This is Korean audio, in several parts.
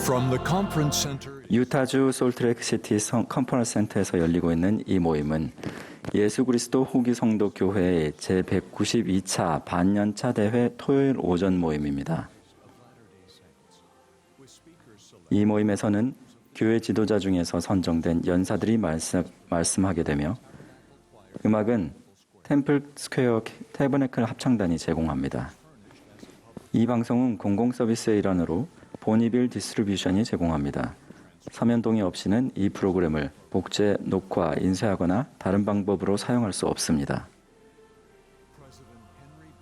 From the conference center. 유타주 솔트레이크시티 컨퍼런스 센터에서 열리고 있는 이 모임은 예수 그리스도 후기 성도 교회의 제192차 반년차 대회 토요일 오전 모임입니다. 이 모임에서는 교회 지도자 중에서 선정된 연사들이 말씀하게 되며 음악은 템플 스퀘어 태버네클 합창단이 제공합니다. 이 방송은 공공 서비스의 일환으로 보니빌 디스트리뷰션이 제공합니다. 서면 동의 없이는 이 프로그램을 복제, 녹화, 인쇄하거나 다른 방법으로 사용할 수 없습니다.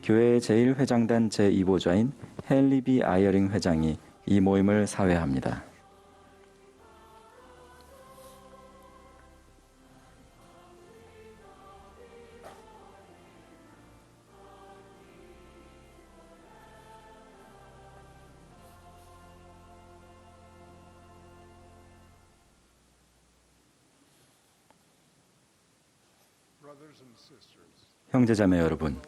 교회의 제1회장단 제2보좌인 헨리 B. 아이어링 회장이 이 모임을 사회합니다. 형제자매 여러분,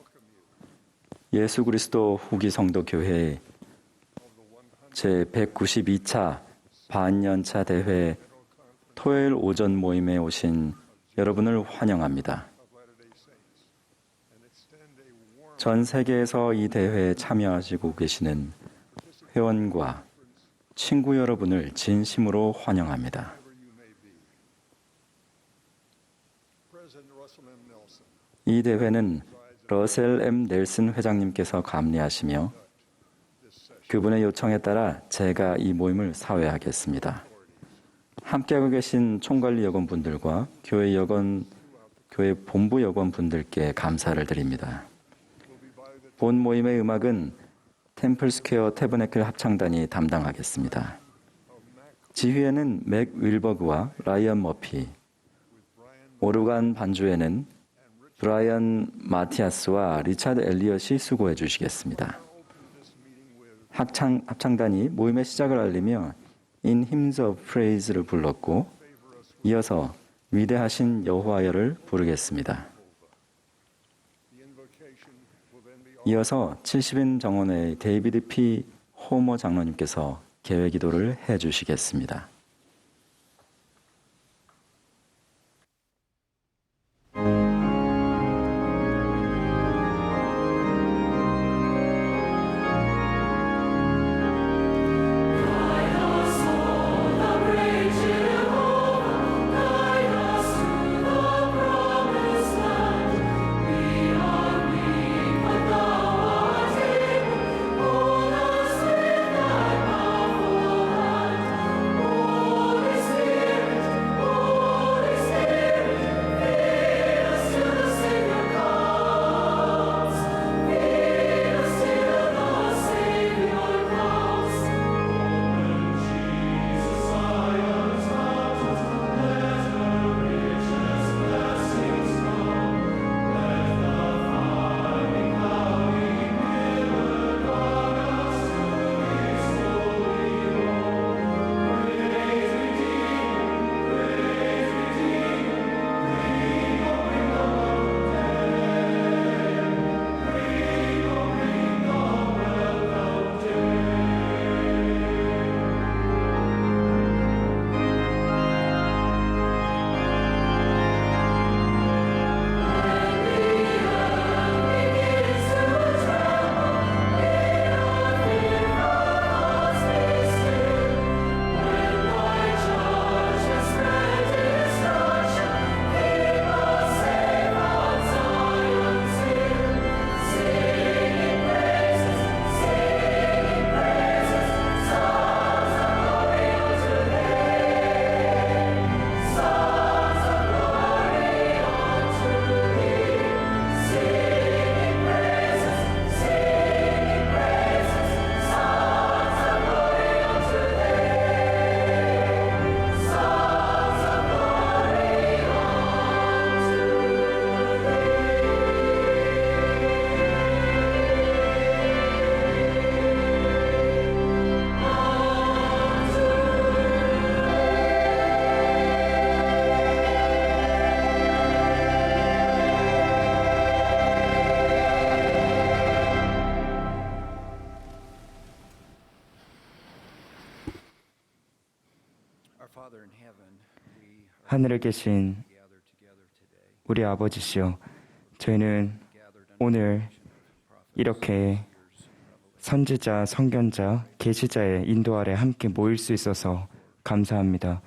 예수 그리스도 후기 성도 교회의 제192차 반년차 대회 토요일 오전 모임에 오신 여러분을 환영합니다. 전 세계에서 이 대회에 참여하시고 계시는 회원과 친구 여러분을 진심으로 환영합니다. 이 대회는 러셀 M. 넬슨 회장님께서 감리하시며 그분의 요청에 따라 제가 이 모임을 사회하겠습니다. 함께하고 계신 총관리 여건분들과 교회 본부 여건분들께 감사를 드립니다. 본 모임의 음악은 템플 스퀘어 태버네클 합창단이 담당하겠습니다. 지휘에는 맥 윌버그와 라이언 머피, 오르간 반주에는 브라이언 마티아스와 리차드 엘리엇이 수고해 주시겠습니다. 합창단이 모임의 시작을 알리며 In Hymns of Praise를 불렀고 이어서 위대하신 여호와여를 부르겠습니다. 이어서 70인 정원의 데이비드 P. 호머 장로님께서 개회 기도를 해 주시겠습니다. 하늘에 계신 우리 아버지시여, 저희는 오늘 이렇게 선지자, 선견자, 계시자의 인도 아래 함께 모일 수 있어서 감사합니다.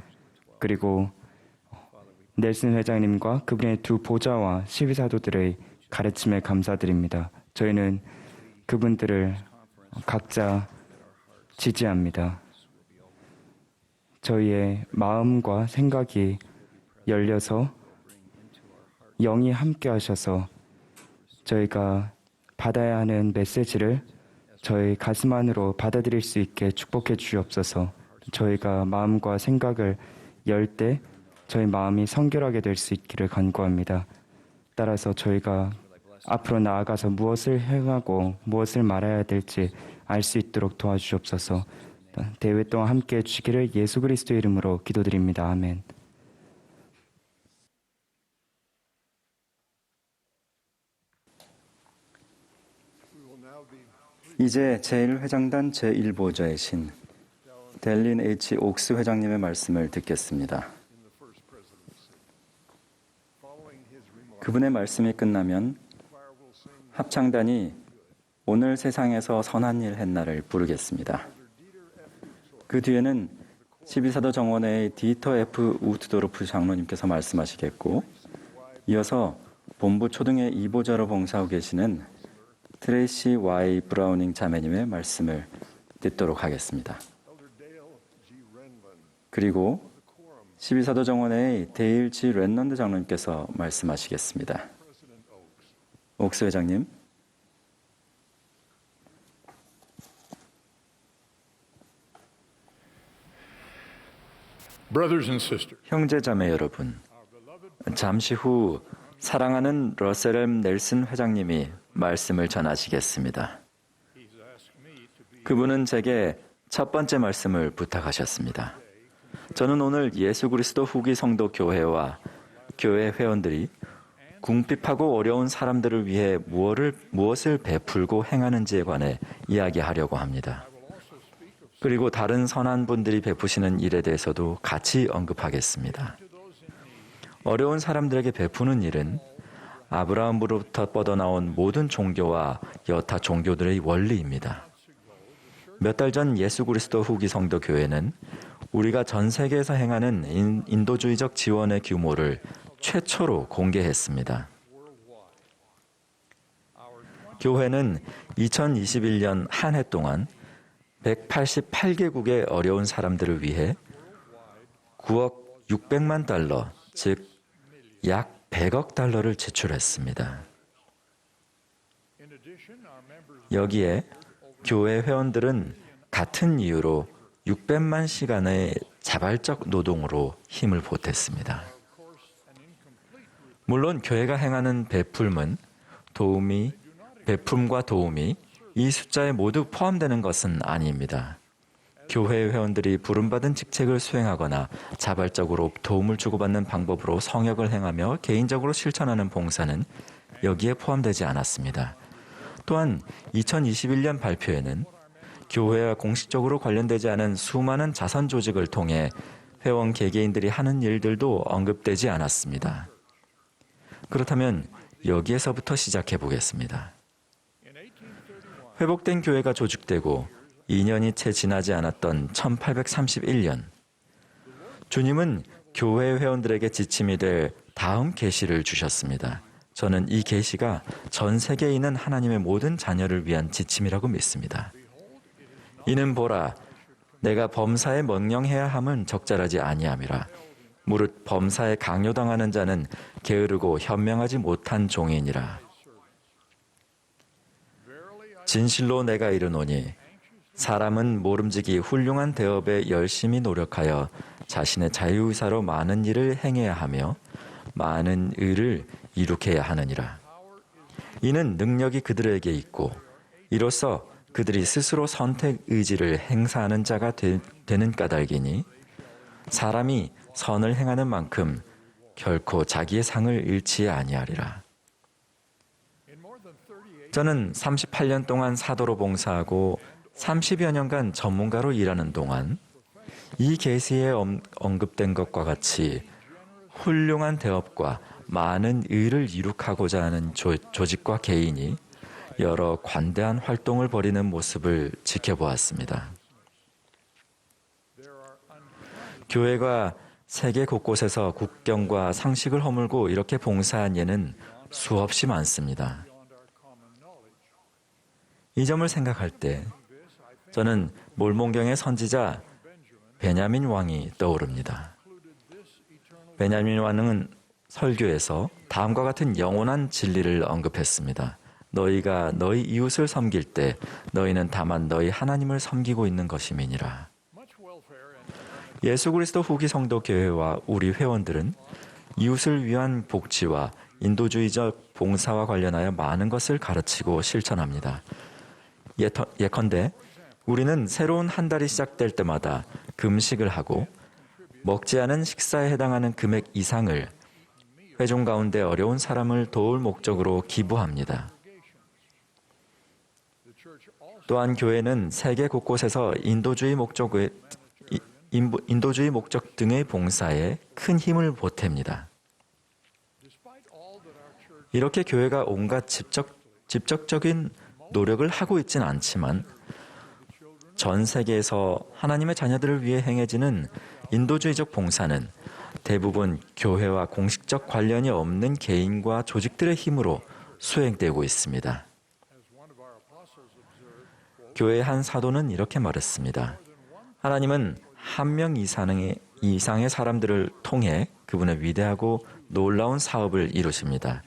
그리고 넬슨 회장님과 그분의 두 보좌와 12사도들의 가르침에 감사드립니다. 저희는 그분들을 각자 지지합니다. 저희의 마음과 생각이 열려서 영이 함께 하셔서 저희가 받아야 하는 메시지를 저희 가슴 안으로 받아들일 수 있게 축복해 주시옵소서. 저희가 마음과 생각을 열 때 저희 마음이 성결하게 될 수 있기를 간구합니다. 따라서 저희가 앞으로 나아가서 무엇을 행하고 무엇을 말해야 될지 알 수 있도록 도와주시옵소서. 대회 동안 함께 해주시기를 예수 그리스도의 이름으로 기도드립니다. 아멘. 이제 제1회장단 제1보좌의 신 델린 H. 옥스 회장님의 말씀을 듣겠습니다. 그분의 말씀이 끝나면 합창단이 오늘 세상에서 선한 일 했나를 부르겠습니다. 그 뒤에는 12사도 정원회의 디터 F. 우트도르프 장로님께서 말씀하시겠고, 이어서 본부 초등의 2보좌로 봉사하고 계시는 트레이시 Y. 브라우닝 자매님의 말씀을 듣도록 하겠습니다. 그리고 12사도 정원회의 데일 G. 랜넌드 장로님께서 말씀하시겠습니다. 옥스 회장님. 형제자매 여러분, 잠시 후 사랑하는 러셀 M. 넬슨 회장님이 말씀을 전하시겠습니다. 그분은 제게 첫 번째 말씀을 부탁하셨습니다. 저는 오늘 예수 그리스도 후기 성도 교회와 교회 회원들이 궁핍하고 어려운 사람들을 위해 무엇을 베풀고 행하는지에 관해 이야기하려고 합니다. 그리고 다른 선한 분들이 베푸시는 일에 대해서도 같이 언급하겠습니다. 어려운 사람들에게 베푸는 일은 아브라함으로부터 뻗어나온 모든 종교와 여타 종교들의 원리입니다. 몇 달 전 예수 그리스도 후기 성도 교회는 우리가 전 세계에서 행하는 인도주의적 지원의 규모를 최초로 공개했습니다. 교회는 2021년 한 해 동안 188개국의 어려운 사람들을 위해 9억 600만 달러, 즉 약 100억 달러를 지출했습니다. 여기에 교회 회원들은 같은 이유로 600만 시간의 자발적 노동으로 힘을 보탰습니다. 물론 교회가 행하는 베품과 도움이 이 숫자에 모두 포함되는 것은 아닙니다. 교회 회원들이 부름받은 직책을 수행하거나 자발적으로 도움을 주고받는 방법으로 성역을 행하며 개인적으로 실천하는 봉사는 여기에 포함되지 않았습니다. 또한 2021년 발표에는 교회와 공식적으로 관련되지 않은 수많은 자선 조직을 통해 회원 개개인들이 하는 일들도 언급되지 않았습니다. 그렇다면 여기에서부터 시작해 보겠습니다. 회복된 교회가 조직되고 2년이 채 지나지 않았던 1831년, 주님은 교회 회원들에게 지침이 될 다음 계시를 주셨습니다. 저는 이 계시가 전 세계에 있는 하나님의 모든 자녀를 위한 지침이라고 믿습니다. 이는 보라, 내가 범사에 명령해야 함은 적절하지 아니함이라. 무릇 범사에 강요당하는 자는 게으르고 현명하지 못한 종이니라. 진실로 내가 이르노니 사람은 모름지기 훌륭한 대업에 열심히 노력하여 자신의 자유의사로 많은 일을 행해야 하며 많은 의를 이룩해야 하느니라. 이는 능력이 그들에게 있고 이로써 그들이 스스로 선택 의지를 행사하는 자가 되는 까닭이니 사람이 선을 행하는 만큼 결코 자기의 상을 잃지 아니하리라. 저는 38년 동안 사도로 봉사하고 30여 년간 전문가로 일하는 동안 이 계시에 언급된 것과 같이 훌륭한 대업과 많은 의를 이룩하고자 하는 조직과 개인이 여러 관대한 활동을 벌이는 모습을 지켜보았습니다. 교회가 세계 곳곳에서 국경과 상식을 허물고 이렇게 봉사한 예는 수없이 많습니다. 이 점을 생각할 때 저는 몰몬경의 선지자 베냐민 왕이 떠오릅니다. 베냐민 왕은 설교에서 다음과 같은 영원한 진리를 언급했습니다. 너희가 너희 이웃을 섬길 때 너희는 다만 너희 하나님을 섬기고 있는 것임이니라. 예수 그리스도 후기 성도 교회와 우리 회원들은 이웃을 위한 복지와 인도주의적 봉사와 관련하여 많은 것을 가르치고 실천합니다. 예컨대 우리는 새로운 한 달이 시작될 때마다 금식을 하고 먹지 않은 식사에 해당하는 금액 이상을 회중 가운데 어려운 사람을 도울 목적으로 기부합니다. 또한 교회는 세계 곳곳에서 인도주의 목적 등의 봉사에 큰 힘을 보탭니다. 이렇게 교회가 온갖 직접적인 노력을 하고 있지는 않지만 전 세계에서 하나님의 자녀들을 위해 행해지는 인도주의적 봉사는 대부분 교회와 공식적 관련이 없는 개인과 조직들의 힘으로 수행되고 있습니다. 교회의 한 사도는 이렇게 말했습니다. 하나님은 한 명 이상의 사람들을 통해 그분의 위대하고 놀라운 사업을 이루십니다.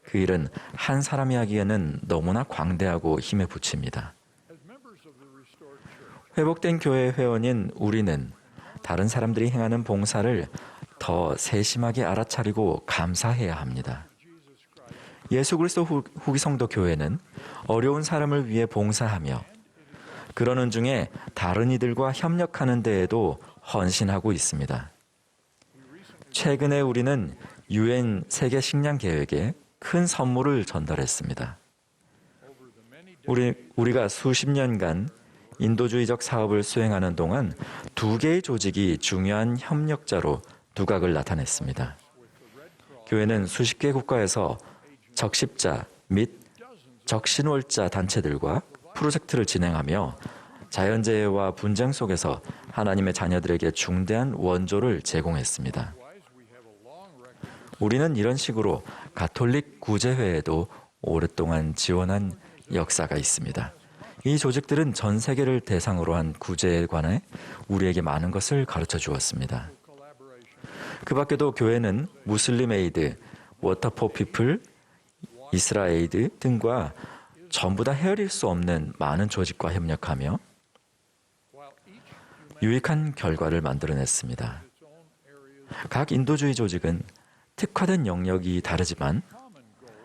그 일은 한 사람이 하기에는 너무나 광대하고 힘에 부칩니다. 회복된 교회 회원인 우리는 다른 사람들이 행하는 봉사를 더 세심하게 알아차리고 감사해야 합니다. 예수 그리스도 후기 성도 교회는 어려운 사람을 위해 봉사하며 그러는 중에 다른 이들과 협력하는 데에도 헌신하고 있습니다. 최근에 우리는 UN 세계 식량 계획에 큰 선물을 전달했습니다. 우리가 수십 년간 인도주의적 사업을 수행하는 동안 두 개의 조직이 중요한 협력자로 두각을 나타냈습니다. 교회는 수십 개 국가에서 적십자 및 적신월자 단체들과 프로젝트를 진행하며 자연재해와 분쟁 속에서 하나님의 자녀들에게 중대한 원조를 제공했습니다. 우리는 이런 식으로 가톨릭 구제회에도 오랫동안 지원한 역사가 있습니다. 이 조직들은 전 세계를 대상으로 한 구제에 관해 우리에게 많은 것을 가르쳐 주었습니다. 그 밖에도 교회는 무슬림 에이드, 워터 포 피플, 이스라에이드 등과 전부 다 헤아릴 수 없는 많은 조직과 협력하며 유익한 결과를 만들어냈습니다. 각 인도주의 조직은 특화된 영역이 다르지만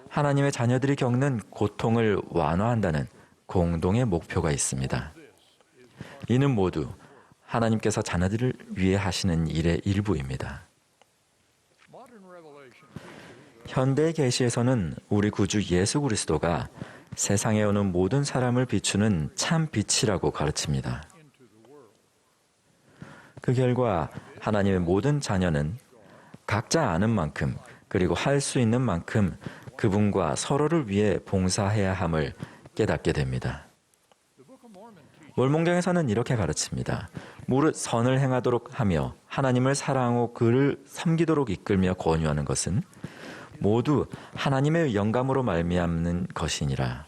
하나님의 자녀들이 겪는 고통을 완화한다는 공동의 목표가 있습니다. 이는 모두 하나님께서 자녀들을 위해 하시는 일의 일부입니다. 현대 계시에서는 우리 구주 예수 그리스도가 세상에 오는 모든 사람을 비추는 참 빛이라고 가르칩니다. 그 결과 하나님의 모든 자녀는 각자 아는 만큼 그리고 할 수 있는 만큼 그분과 서로를 위해 봉사해야 함을 깨닫게 됩니다. 몰몬경에서는 이렇게 가르칩니다. 무릇 선을 행하도록 하며 하나님을 사랑하고 그를 섬기도록 이끌며 권유하는 것은 모두 하나님의 영감으로 말미암는 것이니라.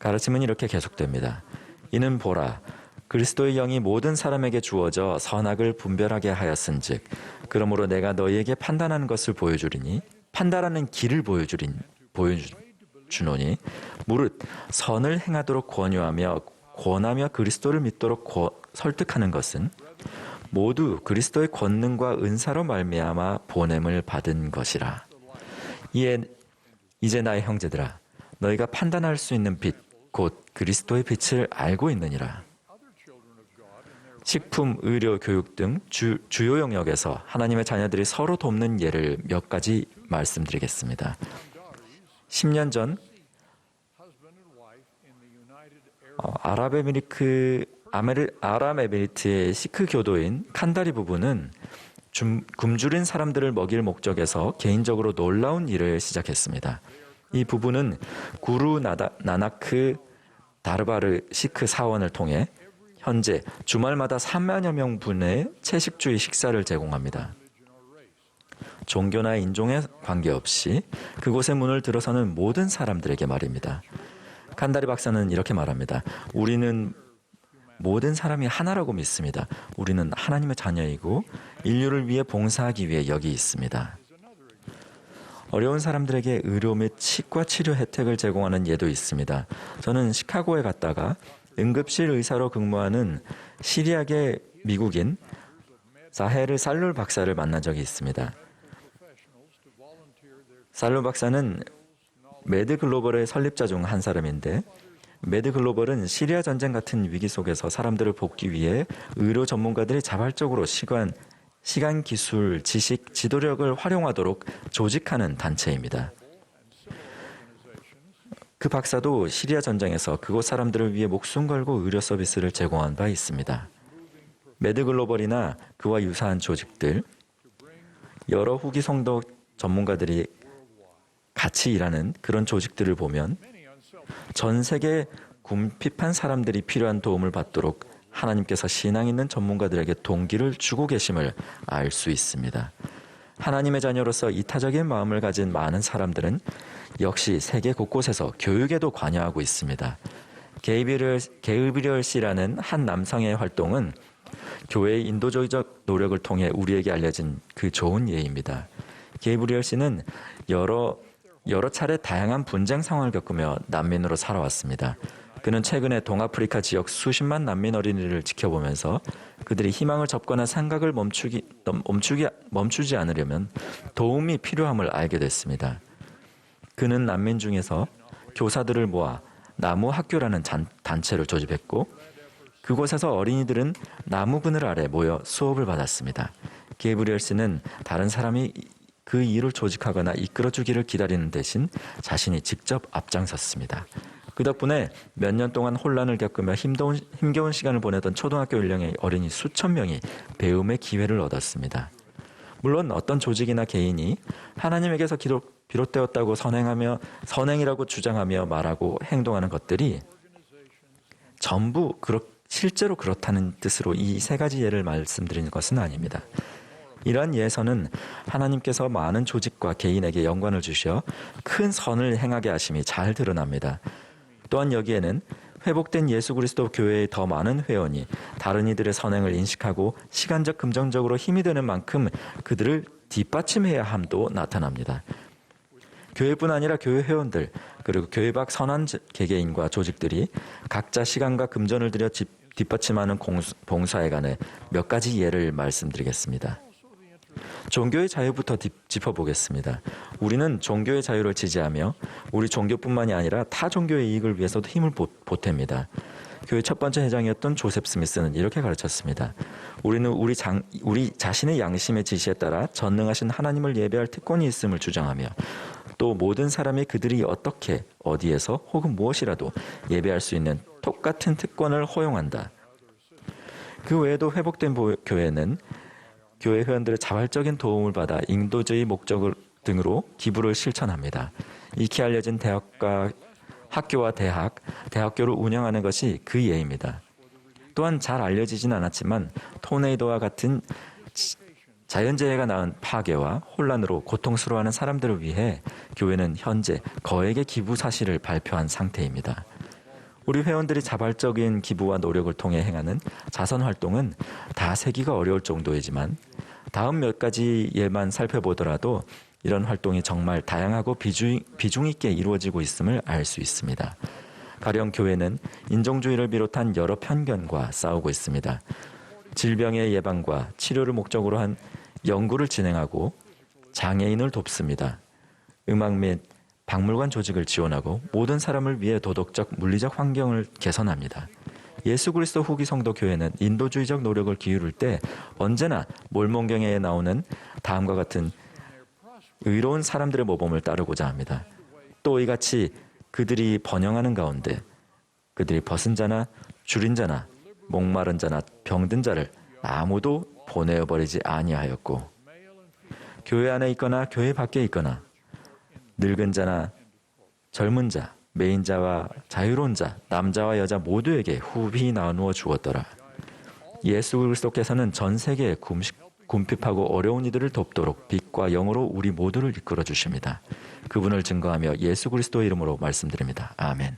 가르침은 이렇게 계속됩니다. 이는 보라, 그리스도의 영이 모든 사람에게 주어져 선악을 분별하게 하였은즉 그러므로 내가 너희에게 판단하는 것을 보여주리니 판단하는 길을 보여주노니 무릇 선을 행하도록 권하며 그리스도를 믿도록 설득하는 것은 모두 그리스도의 권능과 은사로 말미암아 보냄을 받은 것이라. 이제 나의 형제들아, 너희가 판단할 수 있는 빛, 곧 그리스도의 빛을 알고 있느니라. 식품, 의료, 교육 등 주요 영역에서 하나님의 자녀들이 서로 돕는 예를 몇 가지 말씀드리겠습니다. 10년 전 아랍에미리트의 시크 교도인 칸다리 부부는 굶주린 사람들을 먹일 목적에서 개인적으로 놀라운 일을 시작했습니다. 이 부부는 구루 나나크 다르바르 시크 사원을 통해 현재 주말마다 3만여 명분의 채식주의 식사를 제공합니다. 종교나 인종에 관계없이 그곳의 문을 들어서는 모든 사람들에게 말입니다. 칸다리 박사는 이렇게 말합니다. 우리는 모든 사람이 하나라고 믿습니다. 우리는 하나님의 자녀이고 인류를 위해 봉사하기 위해 여기 있습니다. 어려운 사람들에게 의료 및 치과 치료 혜택을 제공하는 예도 있습니다. 저는 시카고에 갔다가 응급실 의사로 근무하는 시리아계 미국인 사헤르 살룰 박사를 만난 적이 있습니다. 살룰 박사는 매드글로벌의 설립자 중 한 사람인데 매드글로벌은 시리아 전쟁 같은 위기 속에서 사람들을 돕기 위해 의료 전문가들이 자발적으로 시간, 기술, 지식, 지도력을 활용하도록 조직하는 단체입니다. 그 박사도 시리아 전쟁에서 그곳 사람들을 위해 목숨 걸고 의료 서비스를 제공한 바 있습니다. 매드글로벌이나 그와 유사한 조직들, 여러 후기 성도 전문가들이 같이 일하는 그런 조직들을 보면 전 세계 궁핍한 사람들이 필요한 도움을 받도록 하나님께서 신앙 있는 전문가들에게 동기를 주고 계심을 알 수 있습니다. 하나님의 자녀로서 이타적인 마음을 가진 많은 사람들은 역시 세계 곳곳에서 교육에도 관여하고 있습니다. 게이브리얼 씨라는 한 남성의 활동은 교회의 인도주의적 노력을 통해 우리에게 알려진 그 좋은 예입니다. 게이브리얼 씨는 여러 차례 다양한 분쟁 상황을 겪으며 난민으로 살아왔습니다. 그는 최근에 동아프리카 지역 수십만 난민 어린이를 지켜보면서 그들이 희망을 접거나 생각을 멈추지 않으려면 도움이 필요함을 알게 됐습니다. 그는 난민 중에서 교사들을 모아 나무 학교라는 단체를 조직했고 그곳에서 어린이들은 나무 그늘 아래 모여 수업을 받았습니다. 게이브리얼 씨는 다른 사람이 그 일을 조직하거나 이끌어주기를 기다리는 대신 자신이 직접 앞장섰습니다. 그 덕분에 몇 년 동안 혼란을 겪으며 힘겨운 시간을 보내던 초등학교 연령의 어린이 수천 명이 배움의 기회를 얻었습니다. 물론 어떤 조직이나 개인이 하나님에게서 비롯되었다고 선행이라고 주장하며 말하고 행동하는 것들이 전부 실제로 그렇다는 뜻으로 이 세 가지 예를 말씀드리는 것은 아닙니다. 이러한 예에서는 하나님께서 많은 조직과 개인에게 영광을 주셔 큰 선을 행하게 하심이 잘 드러납니다. 또한 여기에는 회복된 예수 그리스도 교회의 더 많은 회원이 다른 이들의 선행을 인식하고 시간적 금전적으로 힘이 되는 만큼 그들을 뒷받침해야 함도 나타납니다. 교회뿐 아니라 교회 회원들 그리고 교회 밖 선한 개개인과 조직들이 각자 시간과 금전을 들여 뒷받침하는 봉사에 관해 몇 가지 예를 말씀드리겠습니다. 종교의 자유부터 짚어보겠습니다. 우리는 종교의 자유를 지지하며 우리 종교뿐만이 아니라 타 종교의 이익을 위해서도 힘을 보탭니다. 교회 첫 번째 회장이었던 조셉 스미스는 이렇게 가르쳤습니다. 우리는 우리 자신의 양심의 지시에 따라 전능하신 하나님을 예배할 특권이 있음을 주장하며 또 모든 사람이 그들이 어떻게 어디에서 혹은 무엇이라도 예배할 수 있는 똑같은 특권을 허용한다. 그 외에도 회복된 교회는 교회 회원들의 자발적인 도움을 받아 인도주의 목적 등으로 기부를 실천합니다. 익히 알려진 학교와 대학교를 운영하는 것이 그 예입니다. 또한 잘 알려지진 않았지만 토네이도와 같은 자연재해가 낳은 파괴와 혼란으로 고통스러워하는 사람들을 위해 교회는 현재 거액의 기부 사실을 발표한 상태입니다. 우리 회원들이 자발적인 기부와 노력을 통해 행하는 자선 활동은 다 세기가 어려울 정도이지만 다음 몇 가지 예만 살펴보더라도 이런 활동이 정말 다양하고 비중 있게 이루어지고 있음을 알 수 있습니다. 가령 교회는 인종주의를 비롯한 여러 편견과 싸우고 있습니다. 질병의 예방과 치료를 목적으로 한 연구를 진행하고 장애인을 돕습니다. 음악 및 박물관 조직을 지원하고 모든 사람을 위해 도덕적, 물리적 환경을 개선합니다. 예수 그리스도 후기 성도 교회는 인도주의적 노력을 기울일 때 언제나 몰몬경에 나오는 다음과 같은 의로운 사람들의 모범을 따르고자 합니다. 또 이같이 그들이 번영하는 가운데 그들이 벗은 자나 줄인 자나 목마른 자나 병든 자를 아무도 보내어버리지 아니하였고 교회 안에 있거나 교회 밖에 있거나 늙은 자나 젊은 자, 매인자와 자유로운 자, 남자와 여자 모두에게 후히 나누어 주었더라. 예수 그리스도께서는 전 세계에 궁핍하고 어려운 이들을 돕도록 빛과 영으로 우리 모두를 이끌어 주십니다. 그분을 증거하며 예수 그리스도의 이름으로 말씀드립니다. 아멘.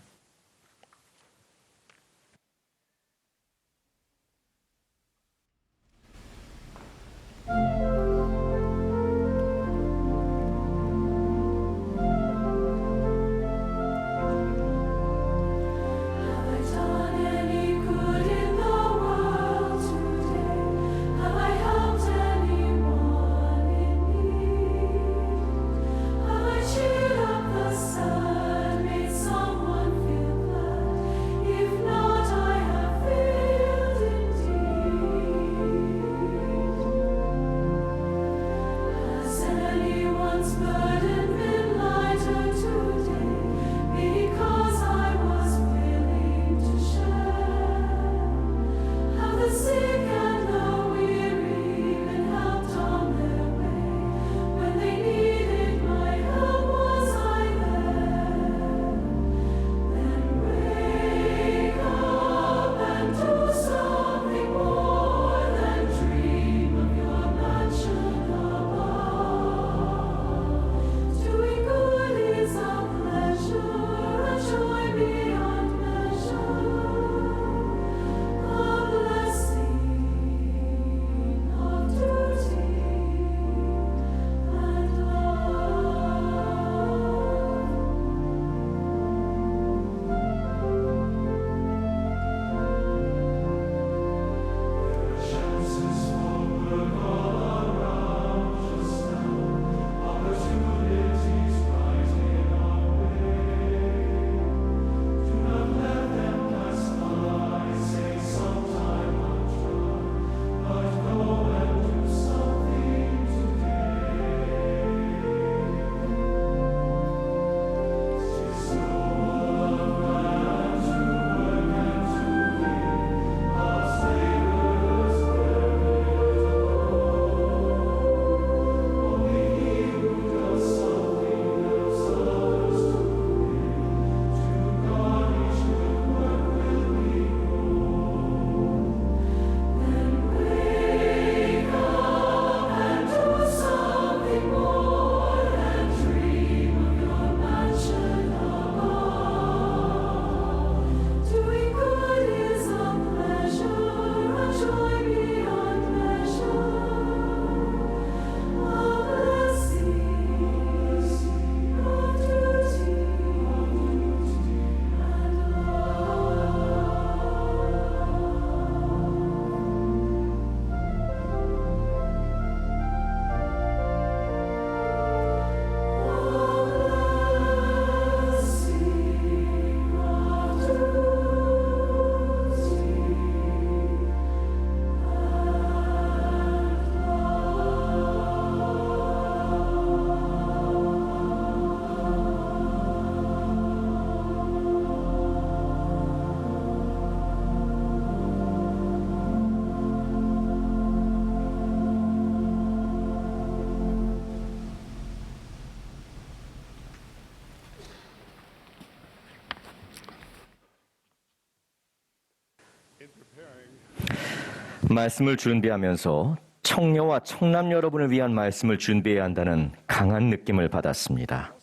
말씀을 준비하면서 청녀와 청남 여러분을 위한 말씀을 준비해야 한다는 강한 느낌을 받았습니다.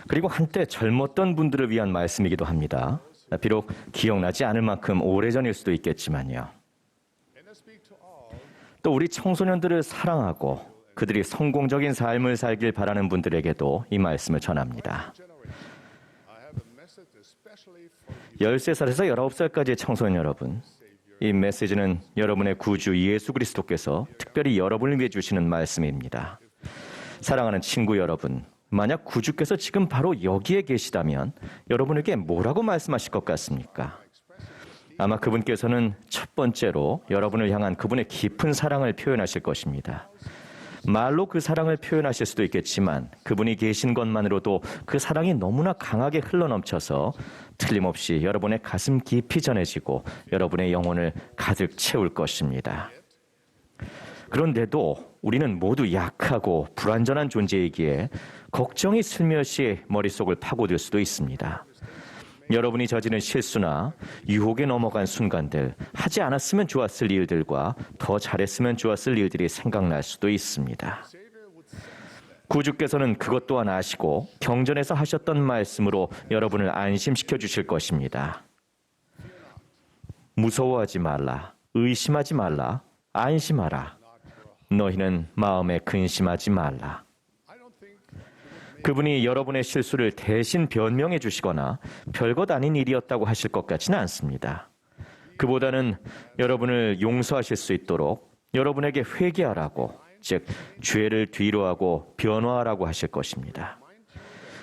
그리고 한때 젊었던 분들을 위한 말씀이기도 합니다. 비록 기억나지 않을 만큼 오래전일 수도 있겠지만요. 또 우리 청소년들을 사랑하고 그들이 성공적인 삶을 살길 바라는 분들에게도 이 말씀을 전합니다. 13살에서 19살까지의 청소년 여러분, 이 메시지는 여러분의 구주 예수 그리스도께서 특별히 여러분을 위해 주시는 말씀입니다. 사랑하는 친구 여러분, 만약 구주께서 지금 바로 여기에 계시다면 여러분에게 뭐라고 말씀하실 것 같습니까? 아마 그분께서는 첫 번째로 여러분을 향한 그분의 깊은 사랑을 표현하실 것입니다. 말로 그 사랑을 표현하실 수도 있겠지만 그분이 계신 것만으로도 그 사랑이 너무나 강하게 흘러넘쳐서 틀림없이 여러분의 가슴 깊이 전해지고 여러분의 영혼을 가득 채울 것입니다. 그런데도 우리는 모두 약하고 불완전한 존재이기에 걱정이 슬며시 머릿속을 파고들 수도 있습니다. 여러분이 저지른 실수나 유혹에 넘어간 순간들, 하지 않았으면 좋았을 일들과 더 잘했으면 좋았을 일들이 생각날 수도 있습니다. 구주께서는 그것 또한 아시고 경전에서 하셨던 말씀으로 여러분을 안심시켜 주실 것입니다. 무서워하지 말라, 의심하지 말라, 안심하라. 너희는 마음에 근심하지 말라. 그분이 여러분의 실수를 대신 변명해 주시거나 별것 아닌 일이었다고 하실 것 같지는 않습니다. 그보다는 여러분을 용서하실 수 있도록 여러분에게 회개하라고, 즉 죄를 뒤로하고 변화하라고 하실 것입니다.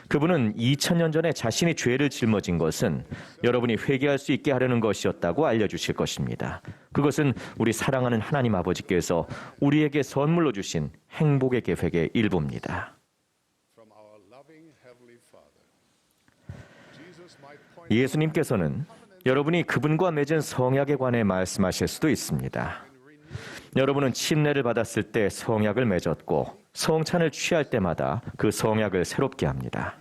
그분은 2000년 전에 자신이 죄를 짊어진 것은 여러분이 회개할 수 있게 하려는 것이었다고 알려주실 것입니다. 그것은 우리 사랑하는 하나님 아버지께서 우리에게 선물로 주신 행복의 계획의 일부입니다. 예수님께서는 여러분이 그분과 맺은 성약에 관해 말씀하실 수도 있습니다. 여러분은 침례를 받았을 때 성약을 맺었고 성찬을 취할 때마다 그 성약을 새롭게 합니다.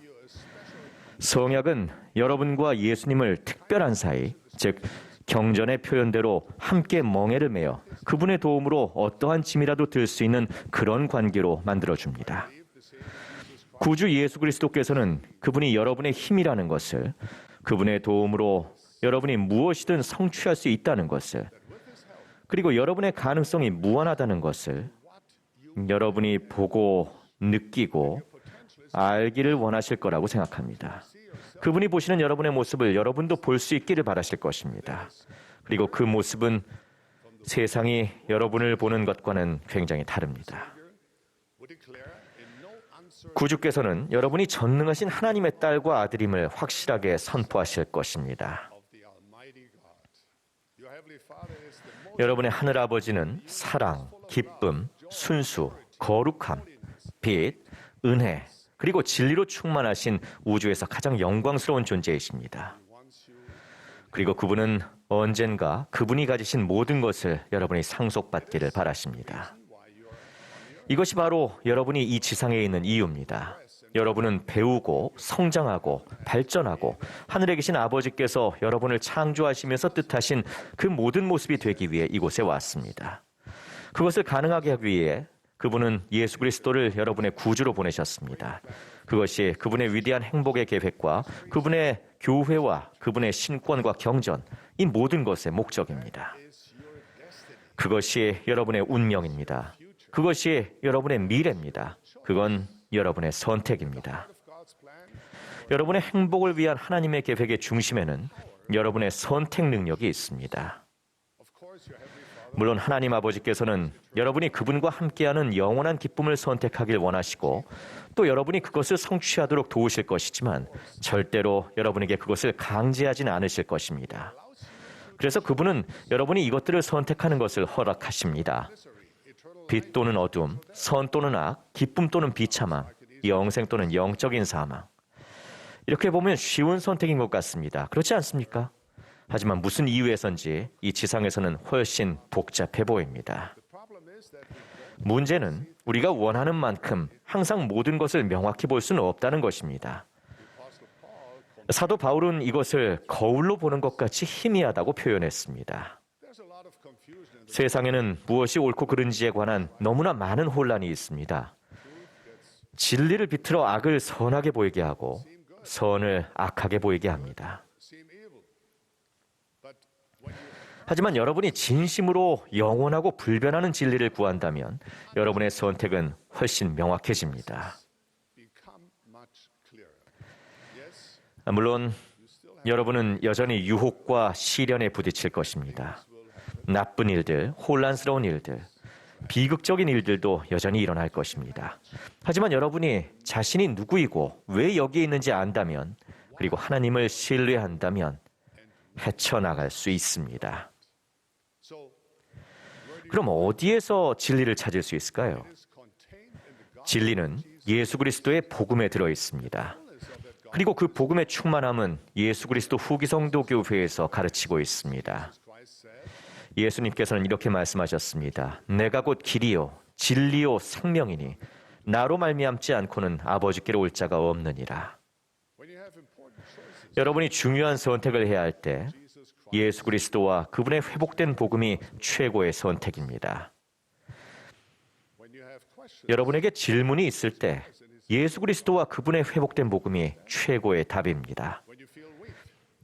성약은 여러분과 예수님을 특별한 사이, 즉 경전의 표현대로 함께 멍에를 메어 그분의 도움으로 어떠한 짐이라도 들 수 있는 그런 관계로 만들어줍니다. 구주 예수 그리스도께서는 그분이 여러분의 힘이라는 것을, 그분의 도움으로 여러분이 무엇이든 성취할 수 있다는 것을, 그리고 여러분의 가능성이 무한하다는 것을 여러분이 보고 느끼고 알기를 원하실 거라고 생각합니다. 그분이 보시는 여러분의 모습을 여러분도 볼 수 있기를 바라실 것입니다. 그리고 그 모습은 세상이 여러분을 보는 것과는 굉장히 다릅니다. 구주께서는 여러분이 전능하신 하나님의 딸과 아들임을 확실하게 선포하실 것입니다. 여러분의 하늘아버지는 사랑, 기쁨, 순수, 거룩함, 빛, 은혜, 그리고 진리로 충만하신 우주에서 가장 영광스러운 존재이십니다. 그리고 그분은 언젠가 그분이 가지신 모든 것을 여러분이 상속받기를 바라십니다. 이것이 바로 여러분이 이 지상에 있는 이유입니다. 여러분은 배우고 성장하고 발전하고 하늘에 계신 아버지께서 여러분을 창조하시면서 뜻하신 그 모든 모습이 되기 위해 이곳에 왔습니다. 그것을 가능하게 하기 위해 그분은 예수 그리스도를 여러분의 구주로 보내셨습니다. 그것이 그분의 위대한 행복의 계획과 그분의 교회와 그분의 신권과 경전, 이 모든 것의 목적입니다. 그것이 여러분의 운명입니다. 그것이 여러분의 미래입니다. 그건 여러분의 선택입니다. 여러분의 행복을 위한 하나님의 계획의 중심에는 여러분의 선택 능력이 있습니다. 물론 하나님 아버지께서는 여러분이 그분과 함께하는 영원한 기쁨을 선택하길 원하시고 또 여러분이 그것을 성취하도록 도우실 것이지만 절대로 여러분에게 그것을 강제하지는 않으실 것입니다. 그래서 그분은 여러분이 이것들을 선택하는 것을 허락하십니다. 빛 또는 어둠, 선 또는 악, 기쁨 또는 비참함, 영생 또는 영적인 사망. 이렇게 보면 쉬운 선택인 것 같습니다. 그렇지 않습니까? 하지만 무슨 이유에선지 이 지상에서는 훨씬 복잡해 보입니다. 문제는 우리가 원하는 만큼 항상 모든 것을 명확히 볼 수는 없다는 것입니다. 사도 바울은 이것을 거울로 보는 것 같이 희미하다고 표현했습니다. 세상에는 무엇이 옳고 그른지에 관한 너무나 많은 혼란이 있습니다. 진리를 비틀어 악을 선하게 보이게 하고 선을 악하게 보이게 합니다. 하지만 여러분이 진심으로 영원하고 불변하는 진리를 구한다면 여러분의 선택은 훨씬 명확해집니다. 물론 여러분은 여전히 유혹과 시련에 부딪힐 것입니다. 나쁜 일들, 혼란스러운 일들, 비극적인 일들도 여전히 일어날 것입니다. 하지만 여러분이 자신이 누구이고 왜 여기에 있는지 안다면, 그리고 하나님을 신뢰한다면 헤쳐나갈 수 있습니다. 그럼 어디에서 진리를 찾을 수 있을까요? 진리는 예수 그리스도의 복음에 들어 있습니다. 그리고 그 복음의 충만함은 예수 그리스도 후기 성도 교회에서 가르치고 있습니다. 예수님께서는 이렇게 말씀하셨습니다. 내가 곧 길이요 진리요 생명이니 나로 말미암지 않고는 아버지께로 올 자가 없느니라. 여러분이 중요한 선택을 해야 할 때 예수 그리스도와 그분의 회복된 복음이 최고의 선택입니다. 여러분에게 질문이 있을 때 예수 그리스도와 그분의 회복된 복음이 최고의 답입니다.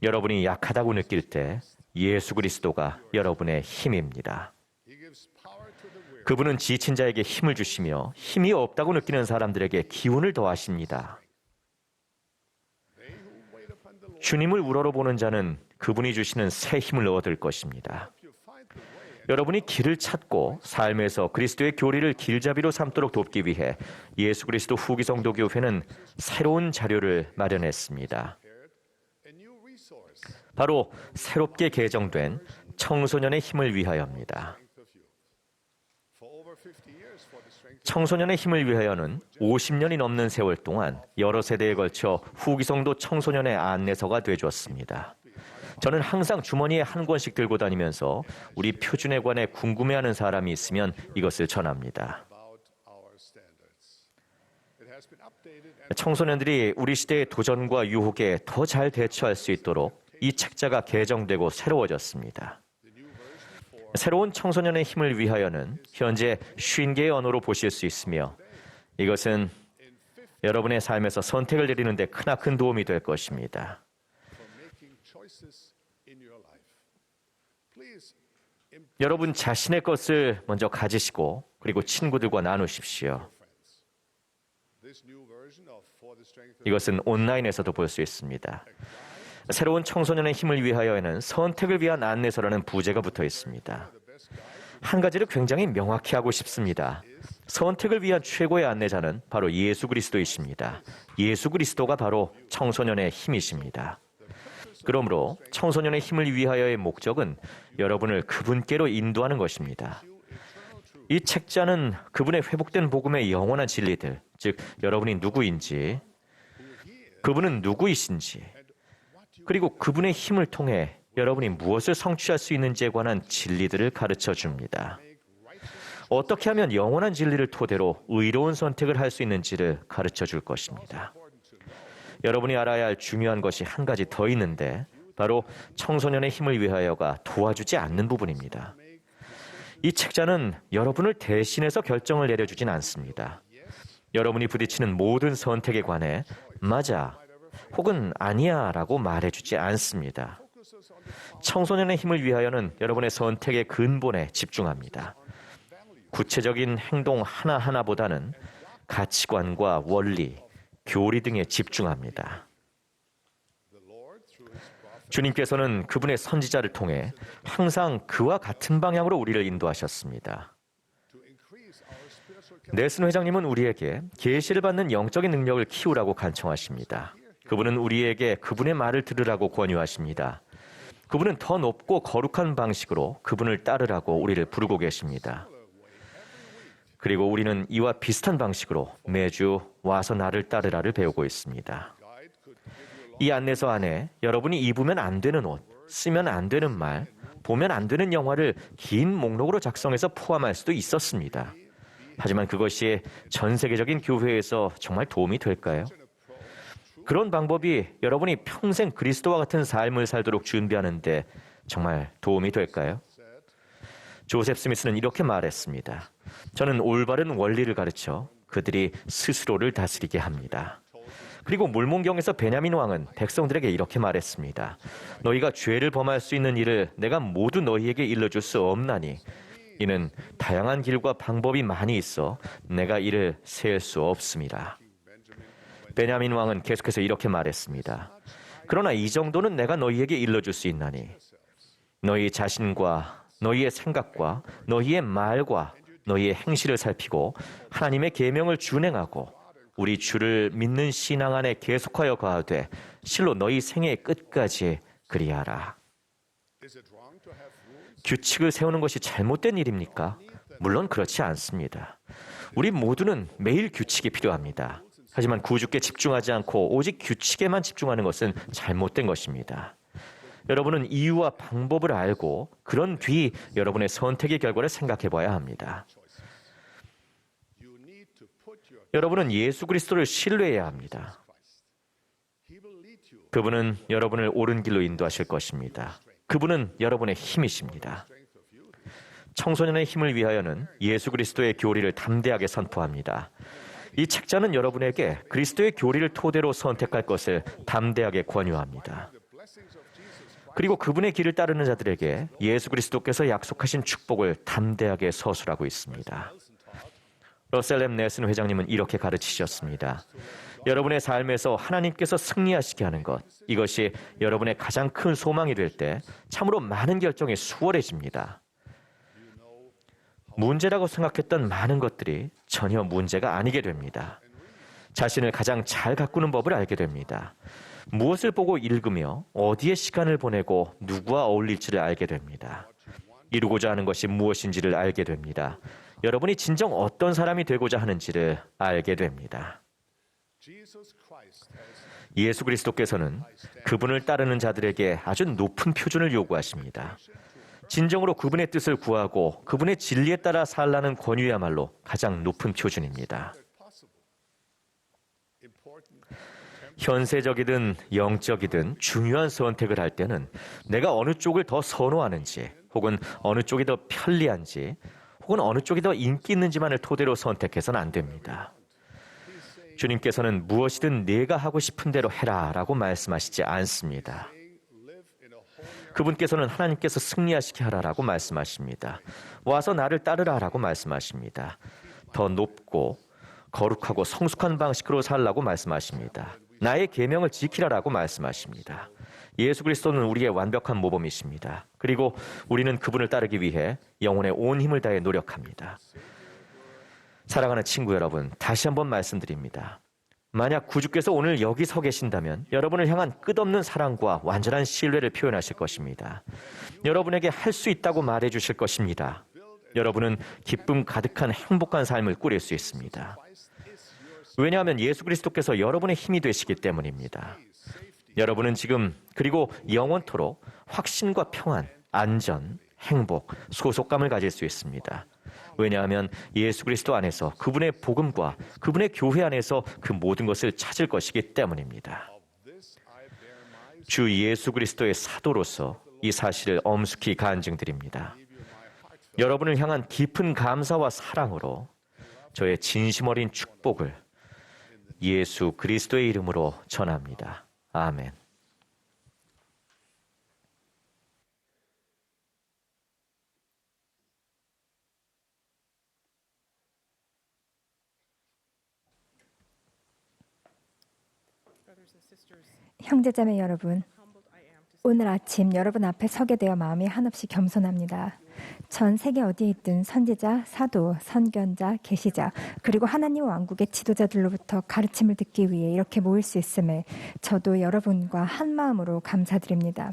여러분이 약하다고 느낄 때 예수 그리스도가 여러분의 힘입니다. 그분은 지친 자에게 힘을 주시며 힘이 없다고 느끼는 사람들에게 기운을 더하십니다. 주님을 우러러보는 자는 그분이 주시는 새 힘을 얻을 것입니다. 여러분이 길을 찾고 삶에서 그리스도의 교리를 길잡이로 삼도록 돕기 위해 예수 그리스도 후기 성도 교회는 새로운 자료를 마련했습니다. 바로 새롭게 개정된 청소년의 힘을 위하여입니다. 청소년의 힘을 위하여는 50년이 넘는 세월 동안 여러 세대에 걸쳐 후기 성도 청소년의 안내서가 되어줬습니다. 저는 항상 주머니에 한 권씩 들고 다니면서 우리 표준에 관해 궁금해하는 사람이 있으면 이것을 전합니다. 청소년들이 우리 시대의 도전과 유혹에 더 잘 대처할 수 있도록 이 책자가 개정되고 새로워졌습니다. 새로운 청소년의 힘을 위하여는 현재 50개의 언어로 보실 수 있으며 이것은 여러분의 삶에서 선택을 내리는 데 크나큰 도움이 될 것입니다. 여러분 자신의 것을 먼저 가지시고 그리고 친구들과 나누십시오. 이것은 온라인에서도 볼 수 있습니다. 새로운 청소년의 힘을 위하여에는 선택을 위한 안내서라는 부제가 붙어 있습니다. 한 가지를 굉장히 명확히 하고 싶습니다. 선택을 위한 최고의 안내자는 바로 예수 그리스도이십니다. 예수 그리스도가 바로 청소년의 힘이십니다. 그러므로 청소년의 힘을 위하여의 목적은 여러분을 그분께로 인도하는 것입니다. 이 책자는 그분의 회복된 복음의 영원한 진리들, 즉 여러분이 누구인지, 그분은 누구이신지, 그리고 그분의 힘을 통해 여러분이 무엇을 성취할 수 있는지에 관한 진리들을 가르쳐 줍니다. 어떻게 하면 영원한 진리를 토대로 의로운 선택을 할 수 있는지를 가르쳐 줄 것입니다. 여러분이 알아야 할 중요한 것이 한 가지 더 있는데 바로 청소년의 힘을 위하여가 도와주지 않는 부분입니다. 이 책자는 여러분을 대신해서 결정을 내려주진 않습니다. 여러분이 부딪히는 모든 선택에 관해 맞아 혹은 아니야 라고 말해주지 않습니다. 청소년의 힘을 위하여는 여러분의 선택의 근본에 집중합니다. 구체적인 행동 하나하나보다는 가치관과 원리, 교리 등에 집중합니다. 주님께서는 그분의 선지자를 통해 항상 그와 같은 방향으로 우리를 인도하셨습니다. 넬슨 회장님은 우리에게 계시를 받는 영적인 능력을 키우라고 간청하십니다. 그분은 우리에게 그분의 말을 들으라고 권유하십니다. 그분은 더 높고 거룩한 방식으로 그분을 따르라고 우리를 부르고 계십니다. 그리고 우리는 이와 비슷한 방식으로 매주 와서 나를 따르라를 배우고 있습니다. 이 안내서 안에 여러분이 입으면 안 되는 옷, 쓰면 안 되는 말, 보면 안 되는 영화를 긴 목록으로 작성해서 포함할 수도 있었습니다. 하지만 그것이 전 세계적인 교회에서 정말 도움이 될까요? 그런 방법이 여러분이 평생 그리스도와 같은 삶을 살도록 준비하는데 정말 도움이 될까요? 조셉 스미스는 이렇게 말했습니다. 저는 올바른 원리를 가르쳐 그들이 스스로를 다스리게 합니다. 그리고 물문경에서 베냐민 왕은 백성들에게 이렇게 말했습니다. 너희가 죄를 범할 수 있는 일을 내가 모두 너희에게 일러줄 수 없나니 이는 다양한 길과 방법이 많이 있어 내가 이를 셀 수 없음이라. 베냐민 왕은 계속해서 이렇게 말했습니다. 그러나 이 정도는 내가 너희에게 일러줄 수 있나니 너희 자신과 너희의 생각과 너희의 말과 너희의 행실을 살피고 하나님의 계명을 준행하고 우리 주를 믿는 신앙 안에 계속하여 거하되 실로 너희 생애의 끝까지 그리하라. 규칙을 세우는 것이 잘못된 일입니까? 물론 그렇지 않습니다. 우리 모두는 매일 규칙이 필요합니다. 하지만 구주께 집중하지 않고 오직 규칙에만 집중하는 것은 잘못된 것입니다. 여러분은 이유와 방법을 알고 그런 뒤 여러분의 선택의 결과를 생각해 봐야 합니다. 여러분은 예수 그리스도를 신뢰해야 합니다. 그분은 여러분을 옳은 길로 인도하실 것입니다. 그분은 여러분의 힘이십니다. 청소년의 힘을 위하여는 예수 그리스도의 교리를 담대하게 선포합니다. 이 책자는 여러분에게 그리스도의 교리를 토대로 선택할 것을 담대하게 권유합니다. 그리고 그분의 길을 따르는 자들에게 예수 그리스도께서 약속하신 축복을 담대하게 서술하고 있습니다. 러셀 M. 넬슨 회장님은 이렇게 가르치셨습니다. 여러분의 삶에서 하나님께서 승리하시게 하는 것, 이것이 여러분의 가장 큰 소망이 될 때 참으로 많은 결정이 수월해집니다. 문제라고 생각했던 많은 것들이 전혀 문제가 아니게 됩니다. 자신을 가장 잘 가꾸는 법을 알게 됩니다. 무엇을 보고 읽으며 어디에 시간을 보내고 누구와 어울릴지를 알게 됩니다. 이루고자 하는 것이 무엇인지를 알게 됩니다. 여러분이 진정 어떤 사람이 되고자 하는지를 알게 됩니다. 예수 그리스도께서는 그분을 따르는 자들에게 아주 높은 표준을 요구하십니다. 진정으로 그분의 뜻을 구하고 그분의 진리에 따라 살라는 권유야말로 가장 높은 표준입니다. 현세적이든 영적이든 중요한 선택을 할 때는 내가 어느 쪽을 더 선호하는지 혹은 어느 쪽이 더 편리한지 혹은 어느 쪽이 더 인기 있는지만을 토대로 선택해서는 안 됩니다. 주님께서는 무엇이든 내가 하고 싶은 대로 해라 라고 말씀하시지 않습니다. 그분께서는 하나님께서 승리하시게 하라라고 말씀하십니다. 와서 나를 따르라라고 말씀하십니다. 더 높고 거룩하고 성숙한 방식으로 살라고 말씀하십니다. 나의 계명을 지키라라고 말씀하십니다. 예수 그리스도는 우리의 완벽한 모범이십니다. 그리고 우리는 그분을 따르기 위해 영혼의 온 힘을 다해 노력합니다. 사랑하는 친구 여러분, 다시 한번 말씀드립니다. 만약 구주께서 오늘 여기 서 계신다면 여러분을 향한 끝없는 사랑과 완전한 신뢰를 표현하실 것입니다. 여러분에게 할 수 있다고 말해 주실 것입니다. 여러분은 기쁨 가득한 행복한 삶을 꾸릴 수 있습니다. 왜냐하면 예수 그리스도께서 여러분의 힘이 되시기 때문입니다. 여러분은 지금 그리고 영원토록 확신과 평안, 안전, 행복, 소속감을 가질 수 있습니다. 왜냐하면 예수 그리스도 안에서 그분의 복음과 그분의 교회 안에서 그 모든 것을 찾을 것이기 때문입니다. 주 예수 그리스도의 사도로서 이 사실을 엄숙히 간증드립니다. 여러분을 향한 깊은 감사와 사랑으로 저의 진심 어린 축복을 예수 그리스도의 이름으로 전합니다. 아멘. 형제자매 여러분, 오늘 아침 여러분 앞에 서게 되어 마음이 한없이 겸손합니다. 전 세계 어디에 있든 선지자, 사도, 선견자, 계시자, 그리고 하나님 왕국의 지도자들로부터 가르침을 듣기 위해 이렇게 모일 수 있음에 저도 여러분과 한 마음으로 감사드립니다.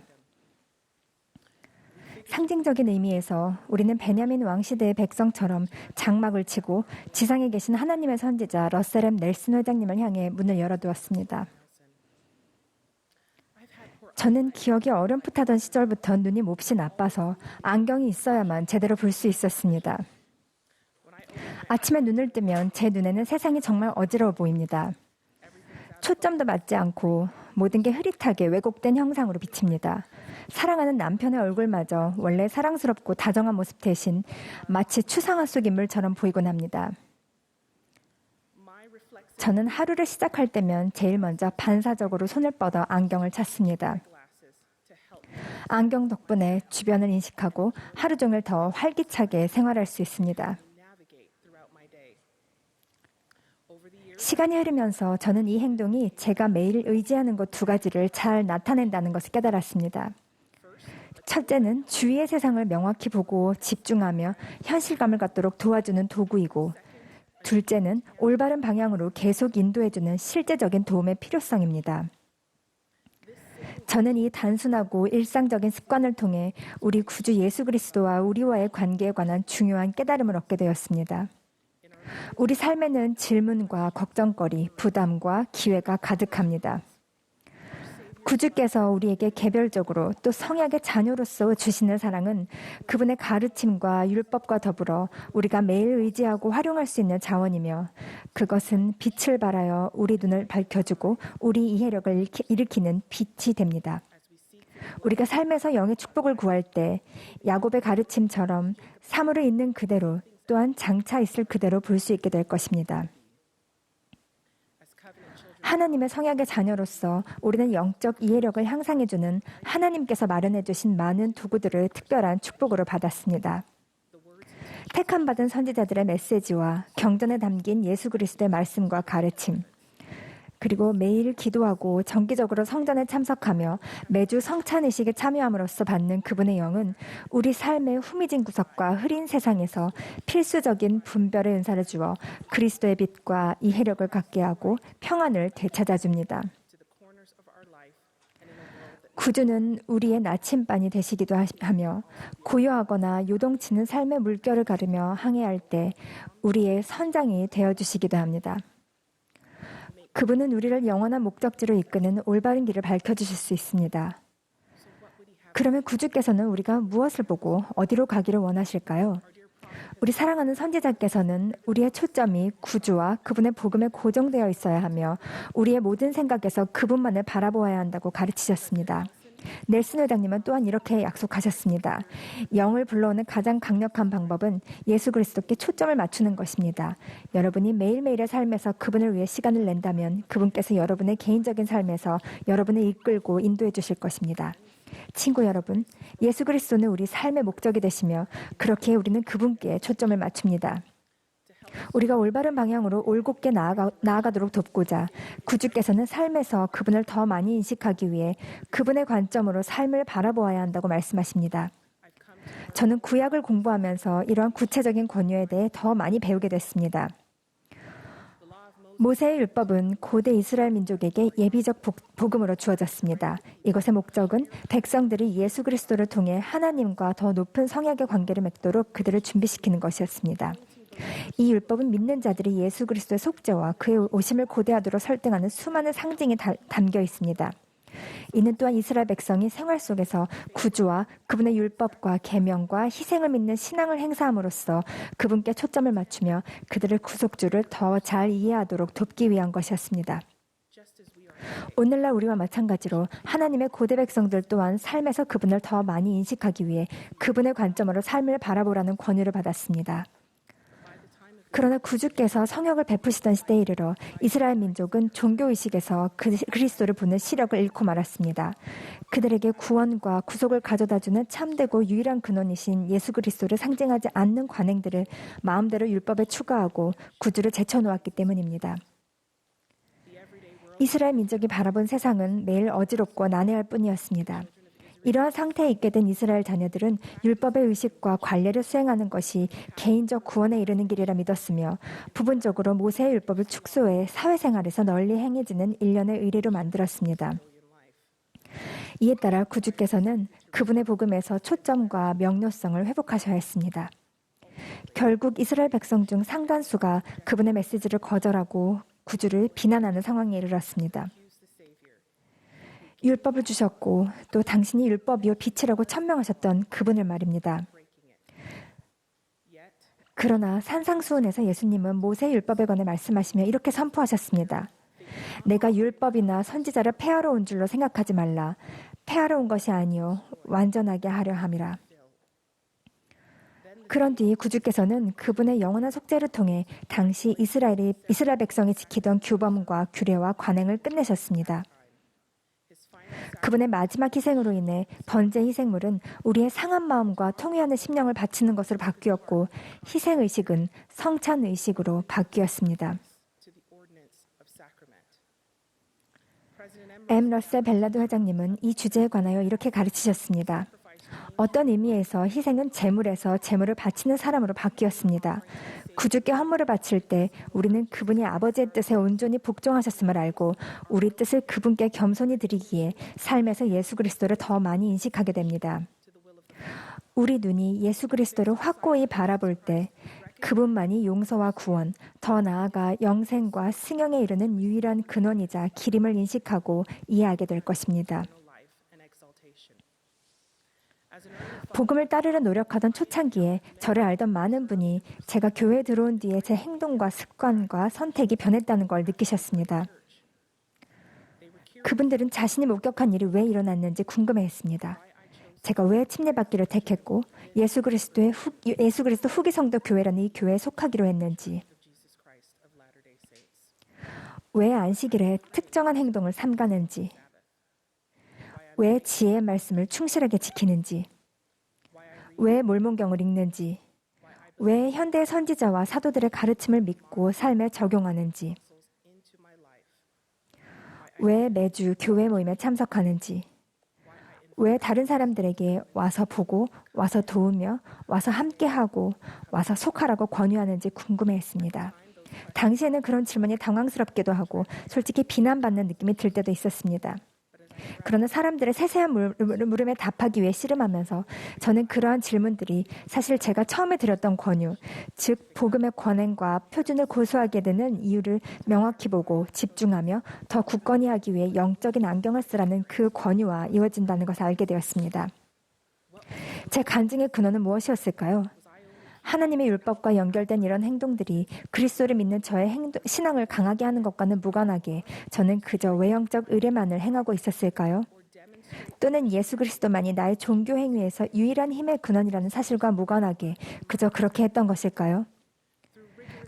상징적인 의미에서 우리는 베냐민 왕시대의 백성처럼 장막을 치고 지상에 계신 하나님의 선지자 러셀 M. 넬슨 회장님을 향해 문을 열어두었습니다. 저는 기억이 어렴풋하던 시절부터 눈이 몹시 나빠서 안경이 있어야만 제대로 볼 수 있었습니다. 아침에 눈을 뜨면 제 눈에는 세상이 정말 어지러워 보입니다. 초점도 맞지 않고 모든 게 흐릿하게 왜곡된 형상으로 비칩니다. 사랑하는 남편의 얼굴마저 원래 사랑스럽고 다정한 모습 대신 마치 추상화 속 인물처럼 보이곤 합니다. 저는 하루를 시작할 때면 제일 먼저 반사적으로 손을 뻗어 안경을 찾습니다. 안경 덕분에 주변을 인식하고 하루 종일 더 활기차게 생활할 수 있습니다. 시간이 흐르면서 저는 이 행동이 제가 매일 의지하는 것 두 가지를 잘 나타낸다는 것을 깨달았습니다. 첫째는 주위의 세상을 명확히 보고 집중하며 현실감을 갖도록 도와주는 도구이고, 둘째는 올바른 방향으로 계속 인도해주는 실제적인 도움의 필요성입니다. 저는 이 단순하고 일상적인 습관을 통해 우리 구주 예수 그리스도와 우리와의 관계에 관한 중요한 깨달음을 얻게 되었습니다. 우리 삶에는 질문과 걱정거리, 부담과 기회가 가득합니다. 구주께서 우리에게 개별적으로 또 성약의 자녀로서 주시는 사랑은 그분의 가르침과 율법과 더불어 우리가 매일 의지하고 활용할 수 있는 자원이며 그것은 빛을 발하여 우리 눈을 밝혀주고 우리 이해력을 일으키는 빛이 됩니다. 우리가 삶에서 영의 축복을 구할 때 야곱의 가르침처럼 사물을 있는 그대로 또한 장차 있을 그대로 볼 수 있게 될 것입니다. 하나님의 성약의 자녀로서 우리는 영적 이해력을 향상해주는 하나님께서 마련해주신 많은 도구들을 특별한 축복으로 받았습니다. 택함받은 선지자들의 메시지와 경전에 담긴 예수 그리스도의 말씀과 가르침, 그리고 매일 기도하고 정기적으로 성전에 참석하며 매주 성찬의식에 참여함으로써 받는 그분의 영은 우리 삶의 후미진 구석과 흐린 세상에서 필수적인 분별의 은사를 주어 그리스도의 빛과 이해력을 갖게 하고 평안을 되찾아줍니다. 구주는 우리의 나침반이 되시기도 하며 고요하거나 요동치는 삶의 물결을 가르며 항해할 때 우리의 선장이 되어주시기도 합니다. 그분은 우리를 영원한 목적지로 이끄는 올바른 길을 밝혀주실 수 있습니다. 그러면 구주께서는 우리가 무엇을 보고 어디로 가기를 원하실까요? 우리 사랑하는 선지자께서는 우리의 초점이 구주와 그분의 복음에 고정되어 있어야 하며 우리의 모든 생각에서 그분만을 바라보아야 한다고 가르치셨습니다. 넬슨 회장님은 또한 이렇게 약속하셨습니다. 영을 불러오는 가장 강력한 방법은 예수 그리스도께 초점을 맞추는 것입니다. 여러분이 매일매일의 삶에서 그분을 위해 시간을 낸다면 그분께서 여러분의 개인적인 삶에서 여러분을 이끌고 인도해 주실 것입니다. 친구 여러분, 예수 그리스도는 우리 삶의 목적이 되시며 그렇게 우리는 그분께 초점을 맞춥니다. 우리가 올바른 방향으로 올곧게 나아가도록 돕고자 구주께서는 삶에서 그분을 더 많이 인식하기 위해 그분의 관점으로 삶을 바라보아야 한다고 말씀하십니다. 저는 구약을 공부하면서 이러한 구체적인 권유에 대해 더 많이 배우게 됐습니다. 모세의 율법은 고대 이스라엘 민족에게 예비적 복음으로 주어졌습니다. 이것의 목적은 백성들이 예수 그리스도를 통해 하나님과 더 높은 성약의 관계를 맺도록 그들을 준비시키는 것이었습니다. 이 율법은 믿는 자들이 예수 그리스도의 속죄와 그의 오심을 고대하도록 설득하는 수많은 상징이 담겨 있습니다. 이는 또한 이스라엘 백성이 생활 속에서 구주와 그분의 율법과 계명과 희생을 믿는 신앙을 행사함으로써 그분께 초점을 맞추며 그들의 구속주를 더 잘 이해하도록 돕기 위한 것이었습니다. 오늘날 우리와 마찬가지로 하나님의 고대 백성들 또한 삶에서 그분을 더 많이 인식하기 위해 그분의 관점으로 삶을 바라보라는 권유를 받았습니다. 그러나 구주께서 성역을 베푸시던 시대에 이르러 이스라엘 민족은 종교의식에서 그리스도를 보는 시력을 잃고 말았습니다. 그들에게 구원과 구속을 가져다주는 참되고 유일한 근원이신 예수 그리스도를 상징하지 않는 관행들을 마음대로 율법에 추가하고 구주를 제쳐놓았기 때문입니다. 이스라엘 민족이 바라본 세상은 매일 어지럽고 난해할 뿐이었습니다. 이러한 상태에 있게 된 이스라엘 자녀들은 율법의 의식과 관례를 수행하는 것이 개인적 구원에 이르는 길이라 믿었으며 부분적으로 모세의 율법을 축소해 사회생활에서 널리 행해지는 일련의 의례로 만들었습니다. 이에 따라 구주께서는 그분의 복음에서 초점과 명료성을 회복하셔야 했습니다. 결국 이스라엘 백성 중 상당수가 그분의 메시지를 거절하고 구주를 비난하는 상황에 이르렀습니다. 율법을 주셨고 또 당신이 율법이요 빛이라고 천명하셨던 그분을 말입니다. 그러나 산상수훈에서 예수님은 모세의 율법에 관해 말씀하시며 이렇게 선포하셨습니다. 내가 율법이나 선지자를 폐하러 온 줄로 생각하지 말라. 폐하러 온 것이 아니요 완전하게 하려 함이라. 그런 뒤 구주께서는 그분의 영원한 속죄를 통해 당시 이스라엘 백성이 지키던 규범과 규례와 관행을 끝내셨습니다. 그분의 마지막 희생으로 인해 번제 희생물은 우리의 상한 마음과 통회하는 심령을 바치는 것으로 바뀌었고 희생의식은 성찬의식으로 바뀌었습니다. M. 러셀 벨라드 회장님은 이 주제에 관하여 이렇게 가르치셨습니다. 어떤 의미에서 희생은 제물에서 제물을 바치는 사람으로 바뀌었습니다. 구주께 헌물을 바칠 때 우리는 그분이 아버지의 뜻에 온전히 복종하셨음을 알고 우리 뜻을 그분께 겸손히 드리기에 삶에서 예수 그리스도를 더 많이 인식하게 됩니다. 우리 눈이 예수 그리스도를 확고히 바라볼 때 그분만이 용서와 구원, 더 나아가 영생과 승영에 이르는 유일한 근원이자 길임을 인식하고 이해하게 될 것입니다. 복음을 따르려 노력하던 초창기에 저를 알던 많은 분이 제가 교회에 들어온 뒤에 제 행동과 습관과 선택이 변했다는 걸 느끼셨습니다. 그분들은 자신이 목격한 일이 왜 일어났는지 궁금해했습니다. 제가 왜 침례받기를 택했고 예수 그리스도 후기 성도 교회라는 이 교회에 속하기로 했는지, 왜 안식일에 특정한 행동을 삼가는지, 왜 지혜의 말씀을 충실하게 지키는지, 왜 몰몬경을 읽는지, 왜 현대 선지자와 사도들의 가르침을 믿고 삶에 적용하는지, 왜 매주 교회 모임에 참석하는지, 왜 다른 사람들에게 와서 보고, 와서 도우며, 와서 함께하고, 와서 속하라고 권유하는지 궁금해했습니다. 당시에는 그런 질문이 당황스럽기도 하고 솔직히 비난받는 느낌이 들 때도 있었습니다. 그러나 사람들의 세세한 물음에 답하기 위해 씨름하면서 저는 그러한 질문들이 사실 제가 처음에 드렸던 권유, 즉 복음의 권행과 표준을 고수하게 되는 이유를 명확히 보고 집중하며 더 굳건히 하기 위해 영적인 안경을 쓰라는 그 권유와 이어진다는 것을 알게 되었습니다. 제 간증의 근원은 무엇이었을까요? 하나님의 율법과 연결된 이런 행동들이 그리스도를 믿는 저의 신앙을 강하게 하는 것과는 무관하게 저는 그저 외형적 의례만을 행하고 있었을까요? 또는 예수 그리스도만이 나의 종교 행위에서 유일한 힘의 근원이라는 사실과 무관하게 그저 그렇게 했던 것일까요?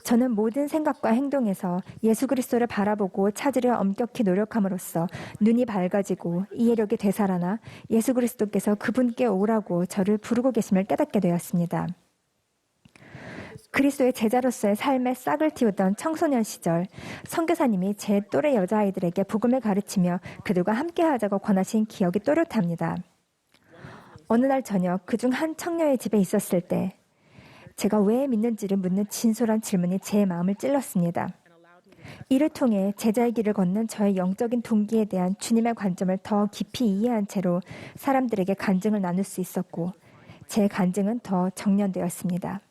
저는 모든 생각과 행동에서 예수 그리스도를 바라보고 찾으려 엄격히 노력함으로써 눈이 밝아지고 이해력이 되살아나 예수 그리스도께서 그분께 오라고 저를 부르고 계심을 깨닫게 되었습니다. 그리스도의 제자로서의 삶에 싹을 틔우던 청소년 시절, 선교사님이 제 또래 여자아이들에게 복음을 가르치며 그들과 함께하자고 권하신 기억이 또렷합니다. 어느 날 저녁 그중 한 청녀의 집에 있었을 때 제가 왜 믿는지를 묻는 진솔한 질문이 제 마음을 찔렀습니다. 이를 통해 제자의 길을 걷는 저의 영적인 동기에 대한 주님의 관점을 더 깊이 이해한 채로 사람들에게 간증을 나눌 수 있었고 제 간증은 더 정련되었습니다.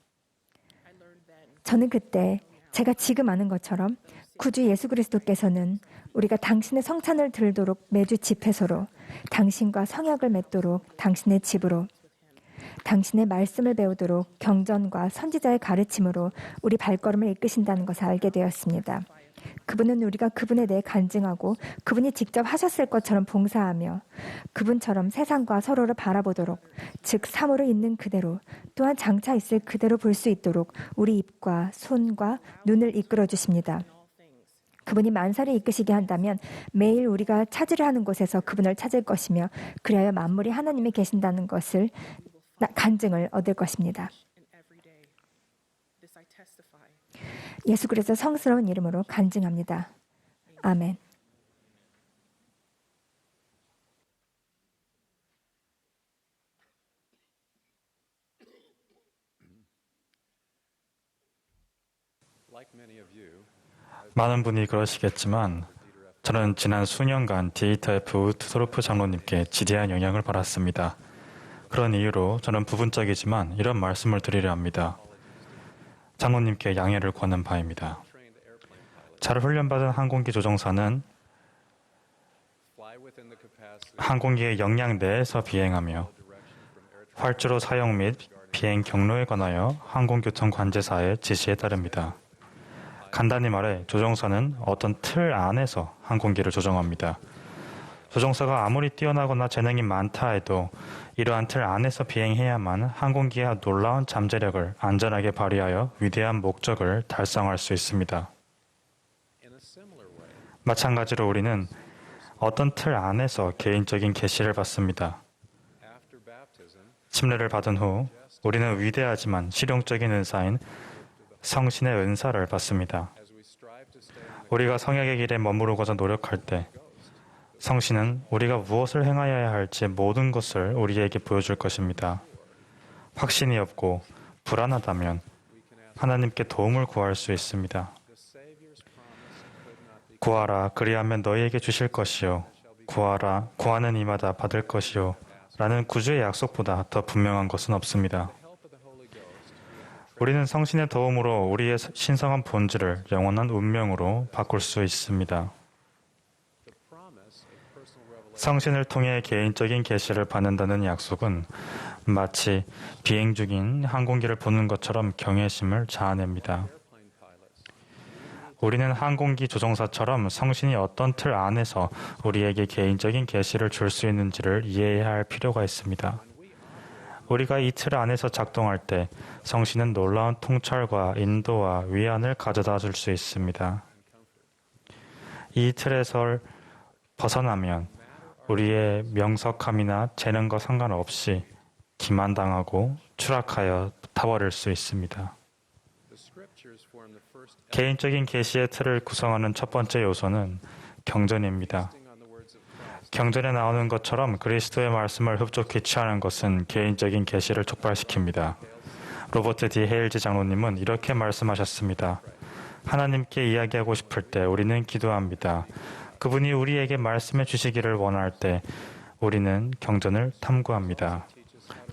저는 그때 제가 지금 아는 것처럼 구주 예수 그리스도께서는 우리가 당신의 성찬을 들도록 매주 집회소로, 당신과 성약을 맺도록 당신의 집으로, 당신의 말씀을 배우도록 경전과 선지자의 가르침으로 우리 발걸음을 이끄신다는 것을 알게 되었습니다. 그분은 우리가 그분에 대해 간증하고 그분이 직접 하셨을 것처럼 봉사하며 그분처럼 세상과 서로를 바라보도록, 즉 사물을 있는 그대로 또한 장차 있을 그대로 볼 수 있도록 우리 입과 손과 눈을 이끌어 주십니다. 그분이 만사를 이끄시게 한다면 매일 우리가 찾으려 하는 곳에서 그분을 찾을 것이며 그리하여 만물이 하나님이 계신다는 것을 간증을 얻을 것입니다. 예수 그리스도 성스러운 이름으로 간증합니다. 아멘. 많은 분이 그러시겠지만 저는 지난 수년간 DHF 우트도르프 장로님께 지대한 영향을 받았습니다. 그런 이유로 저는 부분적이지만 이런 말씀을 드리려 합니다. 장로님께 양해를 구하는 바입니다. 잘 훈련받은 항공기 조종사는 항공기의 역량 내에서 비행하며 활주로 사용 및 비행 경로에 관하여 항공교통 관제사의 지시에 따릅니다. 간단히 말해 조종사는 어떤 틀 안에서 항공기를 조종합니다. 조종사가 아무리 뛰어나거나 재능이 많다 해도 이러한 틀 안에서 비행해야만 항공기의 놀라운 잠재력을 안전하게 발휘하여 위대한 목적을 달성할 수 있습니다. 마찬가지로 우리는 어떤 틀 안에서 개인적인 계시를 받습니다. 침례를 받은 후 우리는 위대하지만 실용적인 은사인 성신의 은사를 받습니다. 우리가 성약의 길에 머무르고자 노력할 때 성신은 우리가 무엇을 행하여야 할지 모든 것을 우리에게 보여줄 것입니다. 확신이 없고 불안하다면 하나님께 도움을 구할 수 있습니다. 구하라, 그리하면 너희에게 주실 것이요. 구하라, 구하는 이마다 받을 것이요. 라는 구주의 약속보다 더 분명한 것은 없습니다. 우리는 성신의 도움으로 우리의 신성한 본질을 영원한 운명으로 바꿀 수 있습니다. 성신을 통해 개인적인 계시를 받는다는 약속은 마치 비행 중인 항공기를 보는 것처럼 경외심을 자아냅니다. 우리는 항공기 조종사처럼 성신이 어떤 틀 안에서 우리에게 개인적인 계시를 줄 수 있는지를 이해해야 할 필요가 있습니다. 우리가 이 틀 안에서 작동할 때 성신은 놀라운 통찰과 인도와 위안을 가져다 줄 수 있습니다. 이 틀에서 벗어나면 우리의 명석함이나 재능과 상관없이 기만당하고 추락하여 타버릴 수 있습니다. 개인적인 계시의 틀을 구성하는 첫 번째 요소는 경전입니다. 경전에 나오는 것처럼 그리스도의 말씀을 흡족히 취하는 것은 개인적인 계시를 촉발시킵니다. 로버트 D. 헤일즈 장로님은 이렇게 말씀하셨습니다. 하나님께 이야기하고 싶을 때 우리는 기도합니다. 그분이 우리에게 말씀해 주시기를 원할 때 우리는 경전을 탐구합니다.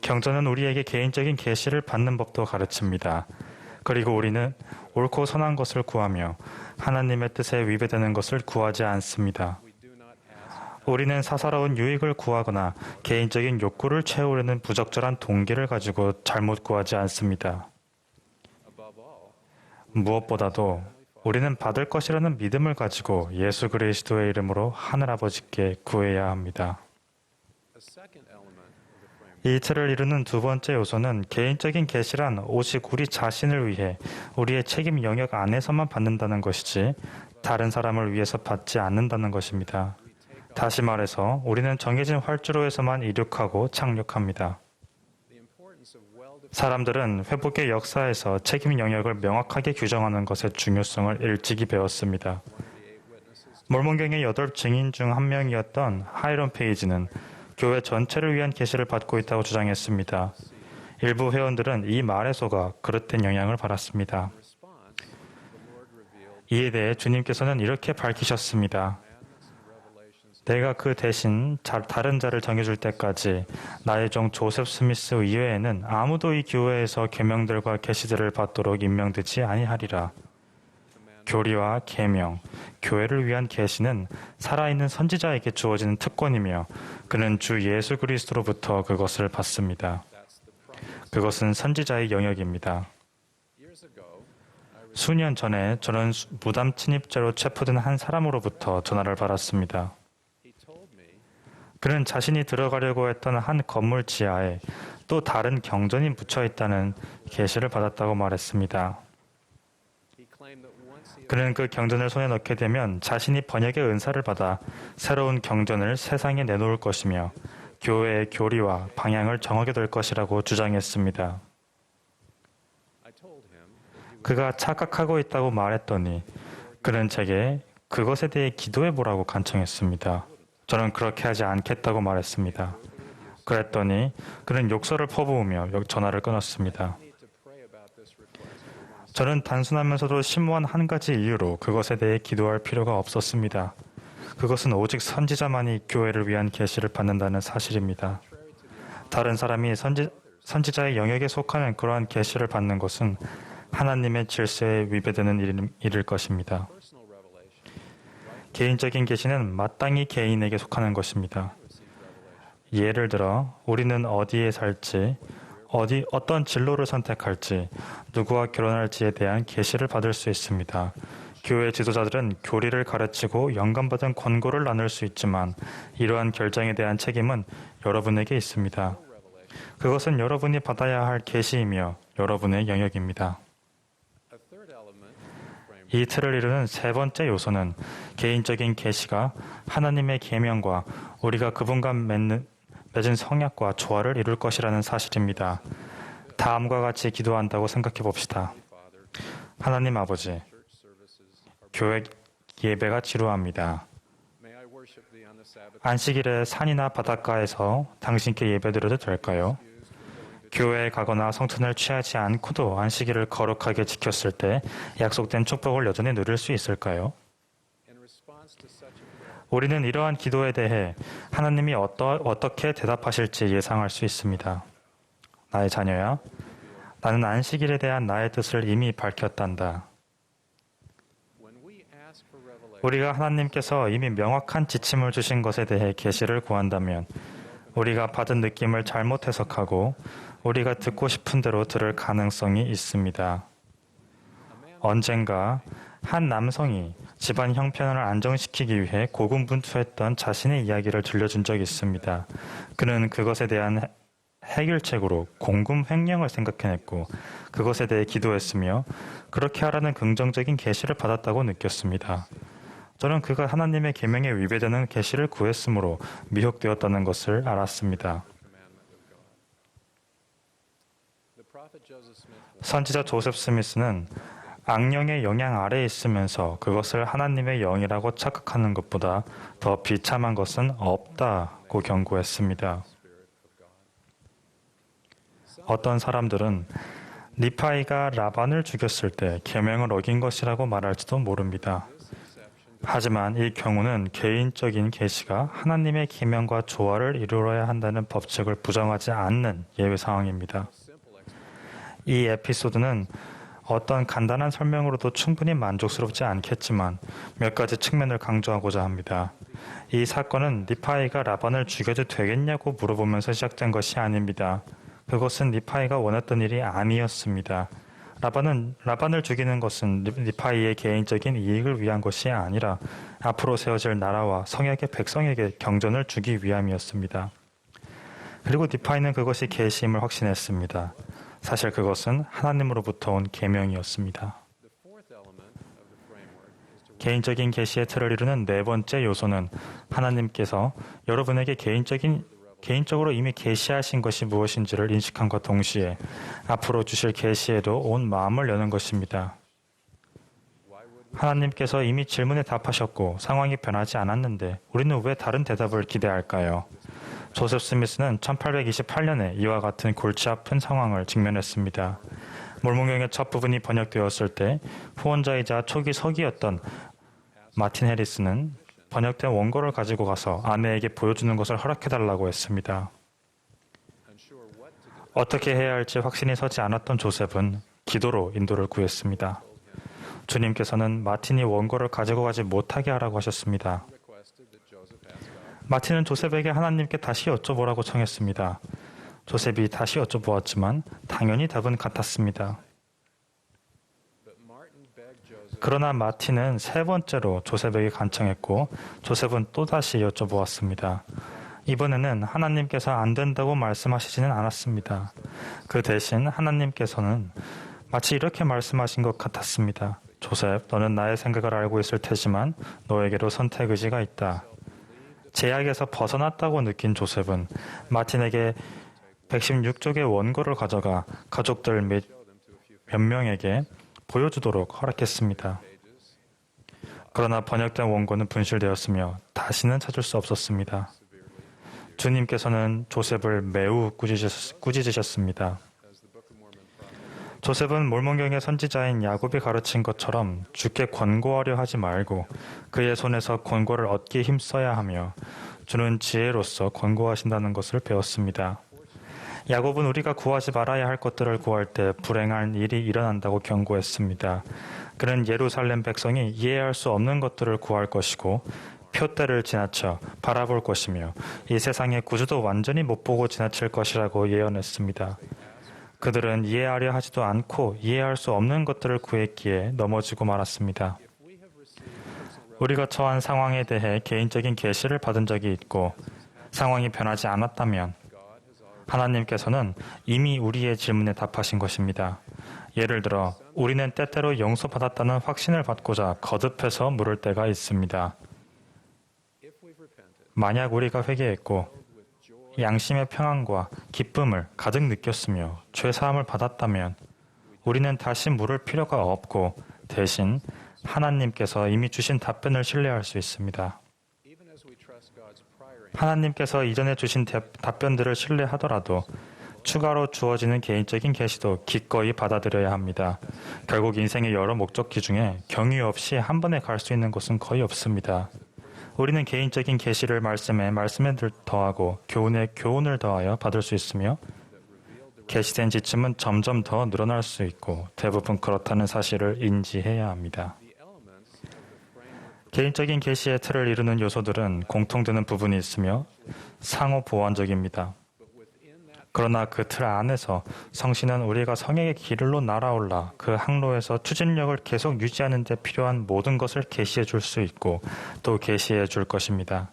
경전은 우리에게 개인적인 계시를 받는 법도 가르칩니다. 그리고 우리는 옳고 선한 것을 구하며 하나님의 뜻에 위배되는 것을 구하지 않습니다. 우리는 사사로운 유익을 구하거나 개인적인 욕구를 채우려는 부적절한 동기를 가지고 잘못 구하지 않습니다. 무엇보다도 우리는 받을 것이라는 믿음을 가지고 예수 그리스도의 이름으로 하늘아버지께 구해야 합니다. 이 틀을 이루는 두 번째 요소는 개인적인 계시란 오직 우리 자신을 위해 우리의 책임 영역 안에서만 받는다는 것이지 다른 사람을 위해서 받지 않는다는 것입니다. 다시 말해서 우리는 정해진 활주로에서만 이륙하고 착륙합니다. 사람들은 회복의 역사에서 책임 영역을 명확하게 규정하는 것의 중요성을 일찍이 배웠습니다. 몰몬경의 8 증인 중 한 명이었던 하이론 페이지는 교회 전체를 위한 계시를 받고 있다고 주장했습니다. 일부 회원들은 이 말에 속아 그릇된 영향을 받았습니다. 이에 대해 주님께서는 이렇게 밝히셨습니다. 내가 그 대신 다른 자를 정해줄 때까지 나의 종 조셉 스미스 이외에는 아무도 이 교회에서 계명들과 계시들을 받도록 임명되지 아니하리라. 교리와 계명, 교회를 위한 계시는 살아있는 선지자에게 주어지는 특권이며 그는 주 예수 그리스도로부터 그것을 받습니다. 그것은 선지자의 영역입니다. 수년 전에 저는 무담 침입죄로 체포된 한 사람으로부터 전화를 받았습니다. 그는 자신이 들어가려고 했던 한 건물 지하에 또 다른 경전이 묻혀 있다는 계시를 받았다고 말했습니다. 그는 그 경전을 손에 넣게 되면 자신이 번역의 은사를 받아 새로운 경전을 세상에 내놓을 것이며 교회의 교리와 방향을 정하게 될 것이라고 주장했습니다. 그가 착각하고 있다고 말했더니 그는 제게 그것에 대해 기도해보라고 간청했습니다. 저는 그렇게 하지 않겠다고 말했습니다. 그랬더니 그는 욕설을 퍼부으며 전화를 끊었습니다. 저는 단순하면서도 심오한 한 가지 이유로 그것에 대해 기도할 필요가 없었습니다. 그것은 오직 선지자만이 교회를 위한 계시를 받는다는 사실입니다. 다른 사람이 선지자의 영역에 속하는 그러한 계시를 받는 것은 하나님의 질서에 위배되는 일일 것입니다. 개인적인 계시는 마땅히 개인에게 속하는 것입니다. 예를 들어 우리는 어디에 살지, 어떤 진로를 선택할지, 누구와 결혼할지에 대한 계시를 받을 수 있습니다. 교회 지도자들은 교리를 가르치고 영감받은 권고를 나눌 수 있지만 이러한 결정에 대한 책임은 여러분에게 있습니다. 그것은 여러분이 받아야 할 계시이며 여러분의 영역입니다. 이 틀을 이루는 세 번째 요소는 개인적인 계시가 하나님의 계명과 우리가 그분과 맺은 성약과 조화를 이룰 것이라는 사실입니다. 다음과 같이 기도한다고 생각해 봅시다. 하나님 아버지, 교회 예배가 지루합니다. 안식일에 산이나 바닷가에서 당신께 예배드려도 될까요? 교회에 가거나 성천을 취하지 않고도 안식일을 거룩하게 지켰을 때 약속된 축복을 여전히 누릴 수 있을까요? 우리는 이러한 기도에 대해 하나님이 어떻게 대답하실지 예상할 수 있습니다. 나의 자녀야, 나는 안식일에 대한 나의 뜻을 이미 밝혔단다. 우리가 하나님께서 이미 명확한 지침을 주신 것에 대해 계시를 구한다면 우리가 받은 느낌을 잘못 해석하고 우리가 듣고 싶은 대로 들을 가능성이 있습니다. 언젠가 한 남성이 집안 형편을 안정시키기 위해 고군분투했던 자신의 이야기를 들려준 적이 있습니다. 그는 그것에 대한 해결책으로 공금 횡령을 생각해냈고 그것에 대해 기도했으며 그렇게 하라는 긍정적인 계시를 받았다고 느꼈습니다. 저는 그가 하나님의 계명에 위배되는 계시를 구했으므로 미혹되었다는 것을 알았습니다. 선지자 조셉 스미스는 악령의 영향 아래에 있으면서 그것을 하나님의 영이라고 착각하는 것보다 더 비참한 것은 없다고 경고했습니다. 어떤 사람들은 니파이가 라반을 죽였을 때 계명을 어긴 것이라고 말할지도 모릅니다. 하지만 이 경우는 개인적인 계시가 하나님의 계명과 조화를 이루어야 한다는 법칙을 부정하지 않는 예외 상황입니다. 이 에피소드는 어떤 간단한 설명으로도 충분히 만족스럽지 않겠지만 몇 가지 측면을 강조하고자 합니다. 이 사건은 니파이가 라반을 죽여도 되겠냐고 물어보면서 시작된 것이 아닙니다. 그것은 니파이가 원했던 일이 아니었습니다. 라반을 죽이는 것은 니파이의 개인적인 이익을 위한 것이 아니라 앞으로 세워질 나라와 성역의 백성에게 경전을 주기 위함이었습니다. 그리고 니파이는 그것이 계시임을 확신했습니다. 사실 그것은 하나님으로부터 온 계명이었습니다. 개인적인 계시의 틀을 이루는 네 번째 요소는 하나님께서 여러분에게 개인적으로 이미 계시하신 것이 무엇인지를 인식함과 동시에 앞으로 주실 계시에도 온 마음을 여는 것입니다. 하나님께서 이미 질문에 답하셨고 상황이 변하지 않았는데 우리는 왜 다른 대답을 기대할까요? 조셉 스미스는 1828년에 이와 같은 골치 아픈 상황을 직면했습니다. 몰몬경의 첫 부분이 번역되었을 때 후원자이자 초기 서기였던 마틴 해리스는 번역된 원고를 가지고 가서 아내에게 보여주는 것을 허락해달라고 했습니다. 어떻게 해야 할지 확신이 서지 않았던 조셉은 기도로 인도를 구했습니다. 주님께서는 마틴이 원고를 가지고 가지 못하게 하라고 하셨습니다. 마틴은 조셉에게 하나님께 다시 여쭤보라고 청했습니다. 조셉이 다시 여쭤보았지만 당연히 답은 같았습니다. 그러나 마틴은 세 번째로 조셉에게 간청했고 조셉은 또다시 여쭤보았습니다. 이번에는 하나님께서 안 된다고 말씀하시지는 않았습니다. 그 대신 하나님께서는 마치 이렇게 말씀하신 것 같았습니다. 조셉, 너는 나의 생각을 알고 있을 테지만 너에게로 선택 의지가 있다. 제약에서 벗어났다고 느낀 조셉은 마틴에게 116쪽의 원고를 가져가 가족들 몇 명에게 보여주도록 허락했습니다. 그러나 번역된 원고는 분실되었으며 다시는 찾을 수 없었습니다. 주님께서는 조셉을 매우 꾸짖으셨습니다. 조셉은 몰몬경의 선지자인 야곱이 가르친 것처럼 주께 권고하려 하지 말고 그의 손에서 권고를 얻기에 힘써야 하며 주는 지혜로서 권고하신다는 것을 배웠습니다. 야곱은 우리가 구하지 말아야 할 것들을 구할 때 불행한 일이 일어난다고 경고했습니다. 그는 예루살렘 백성이 이해할 수 없는 것들을 구할 것이고 표대를 지나쳐 바라볼 것이며 이 세상의 구주도 완전히 못 보고 지나칠 것이라고 예언했습니다. 그들은 이해하려 하지도 않고 이해할 수 없는 것들을 구했기에 넘어지고 말았습니다. 우리가 처한 상황에 대해 개인적인 계시를 받은 적이 있고 상황이 변하지 않았다면 하나님께서는 이미 우리의 질문에 답하신 것입니다. 예를 들어 우리는 때때로 용서받았다는 확신을 받고자 거듭해서 물을 때가 있습니다. 만약 우리가 회개했고 양심의 평안과 기쁨을 가득 느꼈으며 죄사함을 받았다면 우리는 다시 물을 필요가 없고 대신 하나님께서 이미 주신 답변을 신뢰할 수 있습니다. 하나님께서 이전에 주신 답변들을 신뢰하더라도 추가로 주어지는 개인적인 계시도 기꺼이 받아들여야 합니다. 결국 인생의 여러 목적지 중에 경유 없이 한 번에 갈 수 있는 곳은 거의 없습니다. 우리는 개인적인 계시를 말씀에 더하고 교훈에 교훈을 더하여 받을 수 있으며 계시된 지침은 점점 더 늘어날 수 있고 대부분 그렇다는 사실을 인지해야 합니다. 개인적인 계시의 틀을 이루는 요소들은 공통되는 부분이 있으며 상호 보완적입니다. 그러나 그 틀 안에서 성신은 우리가 성령의 길로 날아올라 그 항로에서 추진력을 계속 유지하는 데 필요한 모든 것을 계시해 줄 수 있고 또 계시해 줄 것입니다.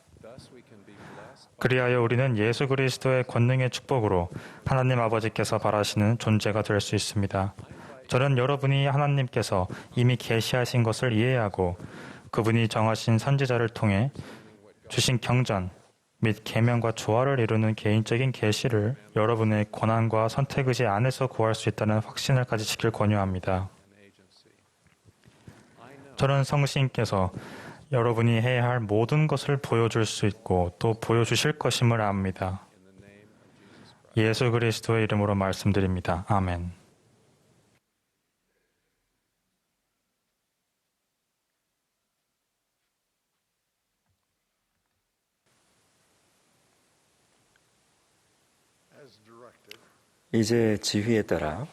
그리하여 우리는 예수 그리스도의 권능의 축복으로 하나님 아버지께서 바라시는 존재가 될 수 있습니다. 저는 여러분이 하나님께서 이미 계시하신 것을 이해하고 그분이 정하신 선지자를 통해 주신 경전 및 계명과 조화를 이루는 개인적인 계시를 여러분의 권한과 선택의식 안에서 구할 수 있다는 확신을 가지시길 권유합니다. 저는 성신께서 여러분이 해야 할 모든 것을 보여줄 수 있고 또 보여주실 것임을 압니다. 예수 그리스도의 이름으로 말씀드립니다. 아멘. 이제 지휘에 따라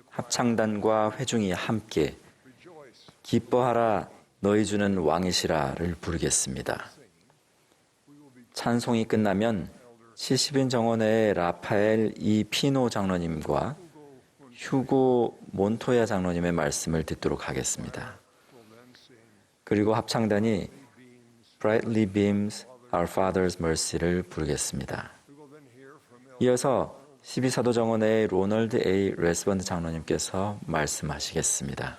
합창단과 회중이 함께 기뻐하라 너희 주는 왕이시라를 부르겠습니다. 찬송이 끝나면 70인 정원의 라파엘 이 피노 장로님과 휴고 몬토야 장로님의 말씀을 듣도록 하겠습니다. 그리고 합창단이 Brightly Beams Our Father's Mercy를 부르겠습니다. 이어서 12사도 정원의 로널드 A. 레스번드 장로님께서 말씀하시겠습니다.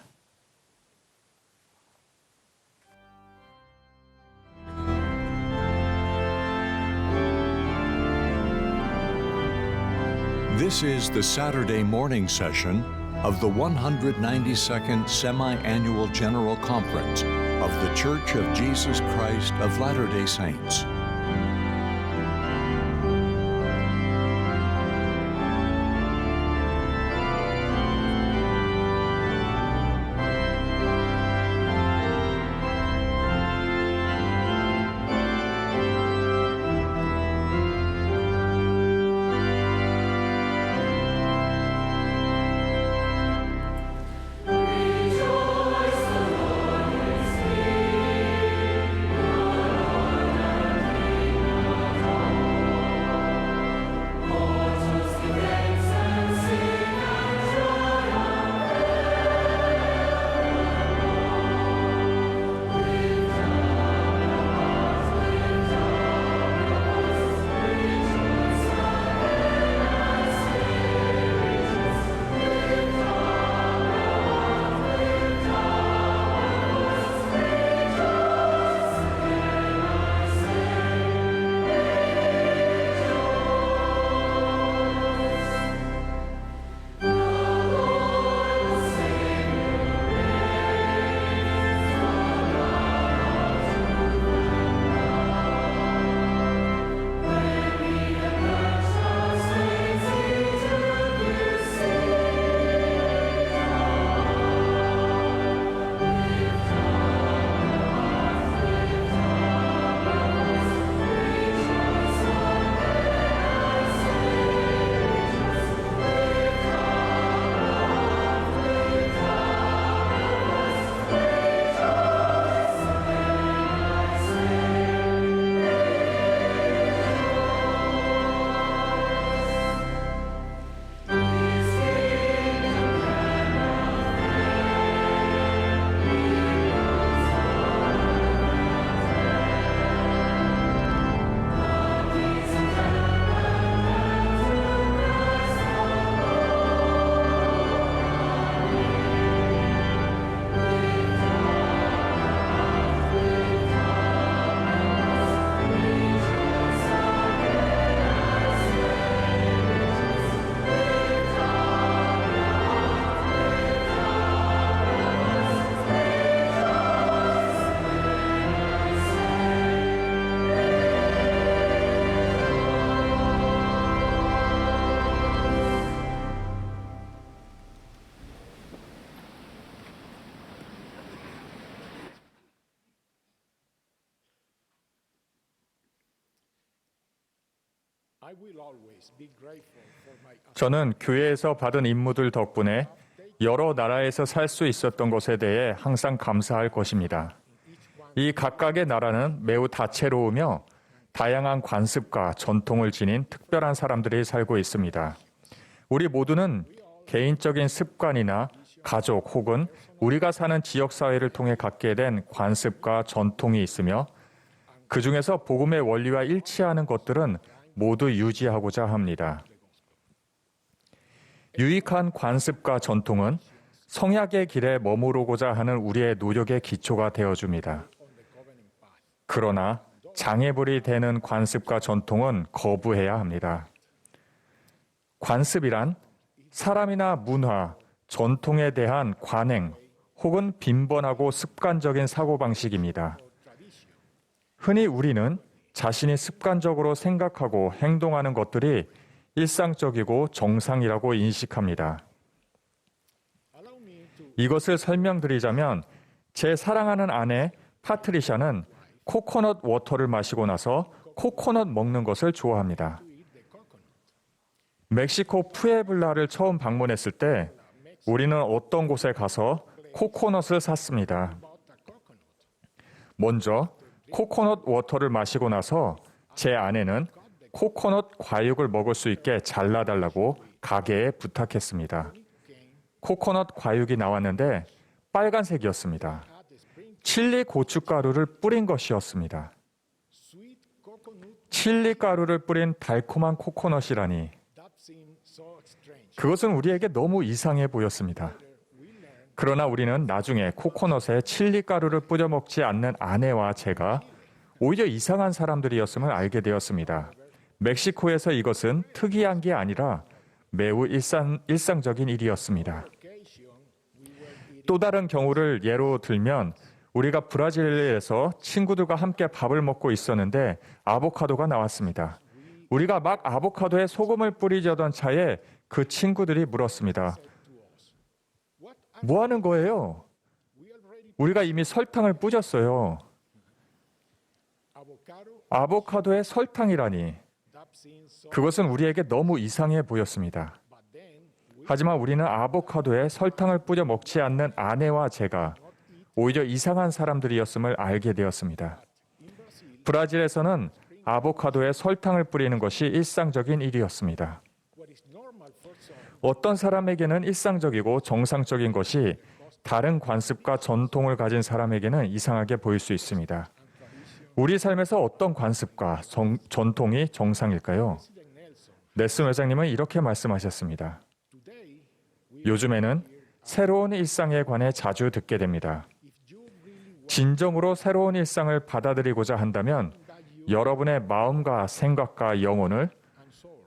This is the Saturday morning session of the 192nd Semi-Annual General Conference of The Church of Jesus Christ of Latter-day Saints. 저는 교회에서 받은 임무들 덕분에 여러 나라에서 살 수 있었던 것에 대해 항상 감사할 것입니다. 이 각각의 나라는 매우 다채로우며 다양한 관습과 전통을 지닌 특별한 사람들이 살고 있습니다. 우리 모두는 개인적인 습관이나 가족 혹은 우리가 사는 지역사회를 통해 갖게 된 관습과 전통이 있으며 그 중에서 복음의 원리와 일치하는 것들은 모두 유지하고자 합니다. 유익한 관습과 전통은 성약의 길에 머무르고자 하는 우리의 노력의 기초가 되어줍니다. 그러나 장애물이 되는 관습과 전통은 거부해야 합니다. 관습이란 사람이나 문화, 전통에 대한 관행 혹은 빈번하고 습관적인 사고방식입니다. 흔히 우리는 자신이 습관적으로 생각하고 행동하는 것들이 일상적이고 정상이라고 인식합니다. 이것을 설명드리자면 제 사랑하는 아내 파트리샤는 코코넛 워터를 마시고 나서 코코넛 먹는 것을 좋아합니다. 멕시코 푸에블라를 처음 방문했을 때 우리는 어떤 곳에 가서 코코넛을 샀습니다. 먼저 코코넛 워터를 마시고 나서 제 아내는 코코넛 과육을 먹을 수 있게 잘라달라고 가게에 부탁했습니다. 코코넛 과육이 나왔는데 빨간색이었습니다. 칠리 고춧가루를 뿌린 것이었습니다. 칠리 가루를 뿌린 달콤한 코코넛이라니. 그것은 우리에게 너무 이상해 보였습니다. 그러나 우리는 나중에 코코넛에 칠리 가루를 뿌려 먹지 않는 아내와 제가 오히려 이상한 사람들이었음을 알게 되었습니다. 멕시코에서 이것은 특이한 게 아니라 매우 일상적인 일이었습니다. 또 다른 경우를 예로 들면 우리가 브라질에서 친구들과 함께 밥을 먹고 있었는데 아보카도가 나왔습니다. 우리가 막 아보카도에 소금을 뿌리려던 차에 그 친구들이 물었습니다. 뭐 하는 거예요? 우리가 이미 설탕을 뿌렸어요. 아보카도에 설탕이라니. 그것은 우리에게 너무 이상해 보였습니다. 하지만 우리는 아보카도에 설탕을 뿌려 먹지 않는 아내와 제가 오히려 이상한 사람들이었음을 알게 되었습니다. 브라질에서는 아보카도에 설탕을 뿌리는 것이 일상적인 일이었습니다. 어떤 사람에게는 일상적이고 정상적인 것이 다른 관습과 전통을 가진 사람에게는 이상하게 보일 수 있습니다. 우리 삶에서 어떤 관습과 전통이 정상일까요? 넬슨 회장님은 이렇게 말씀하셨습니다. 요즘에는 새로운 일상에 관해 자주 듣게 됩니다. 진정으로 새로운 일상을 받아들이고자 한다면 여러분의 마음과 생각과 영혼을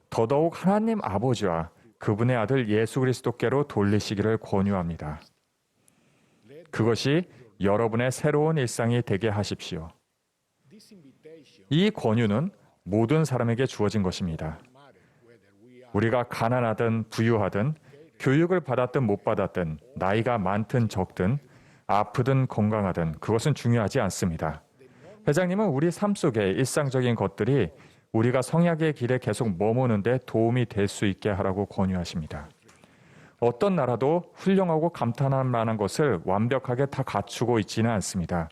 더더욱 하나님 아버지와 그분의 아들 예수 그리스도께로 돌리시기를 권유합니다. 그것이 여러분의 새로운 일상이 되게 하십시오. 이 권유는 모든 사람에게 주어진 것입니다. 우리가 가난하든 부유하든 교육을 받았든 못 받았든 나이가 많든 적든 아프든 건강하든 그것은 중요하지 않습니다. 회장님은 우리 삶 속의 일상적인 것들이 우리가 성약의 길에 계속 머무는 데 도움이 될 수 있게 하라고 권유하십니다. 어떤 나라도 훌륭하고 감탄할 만한 것을 완벽하게 다 갖추고 있지는 않습니다.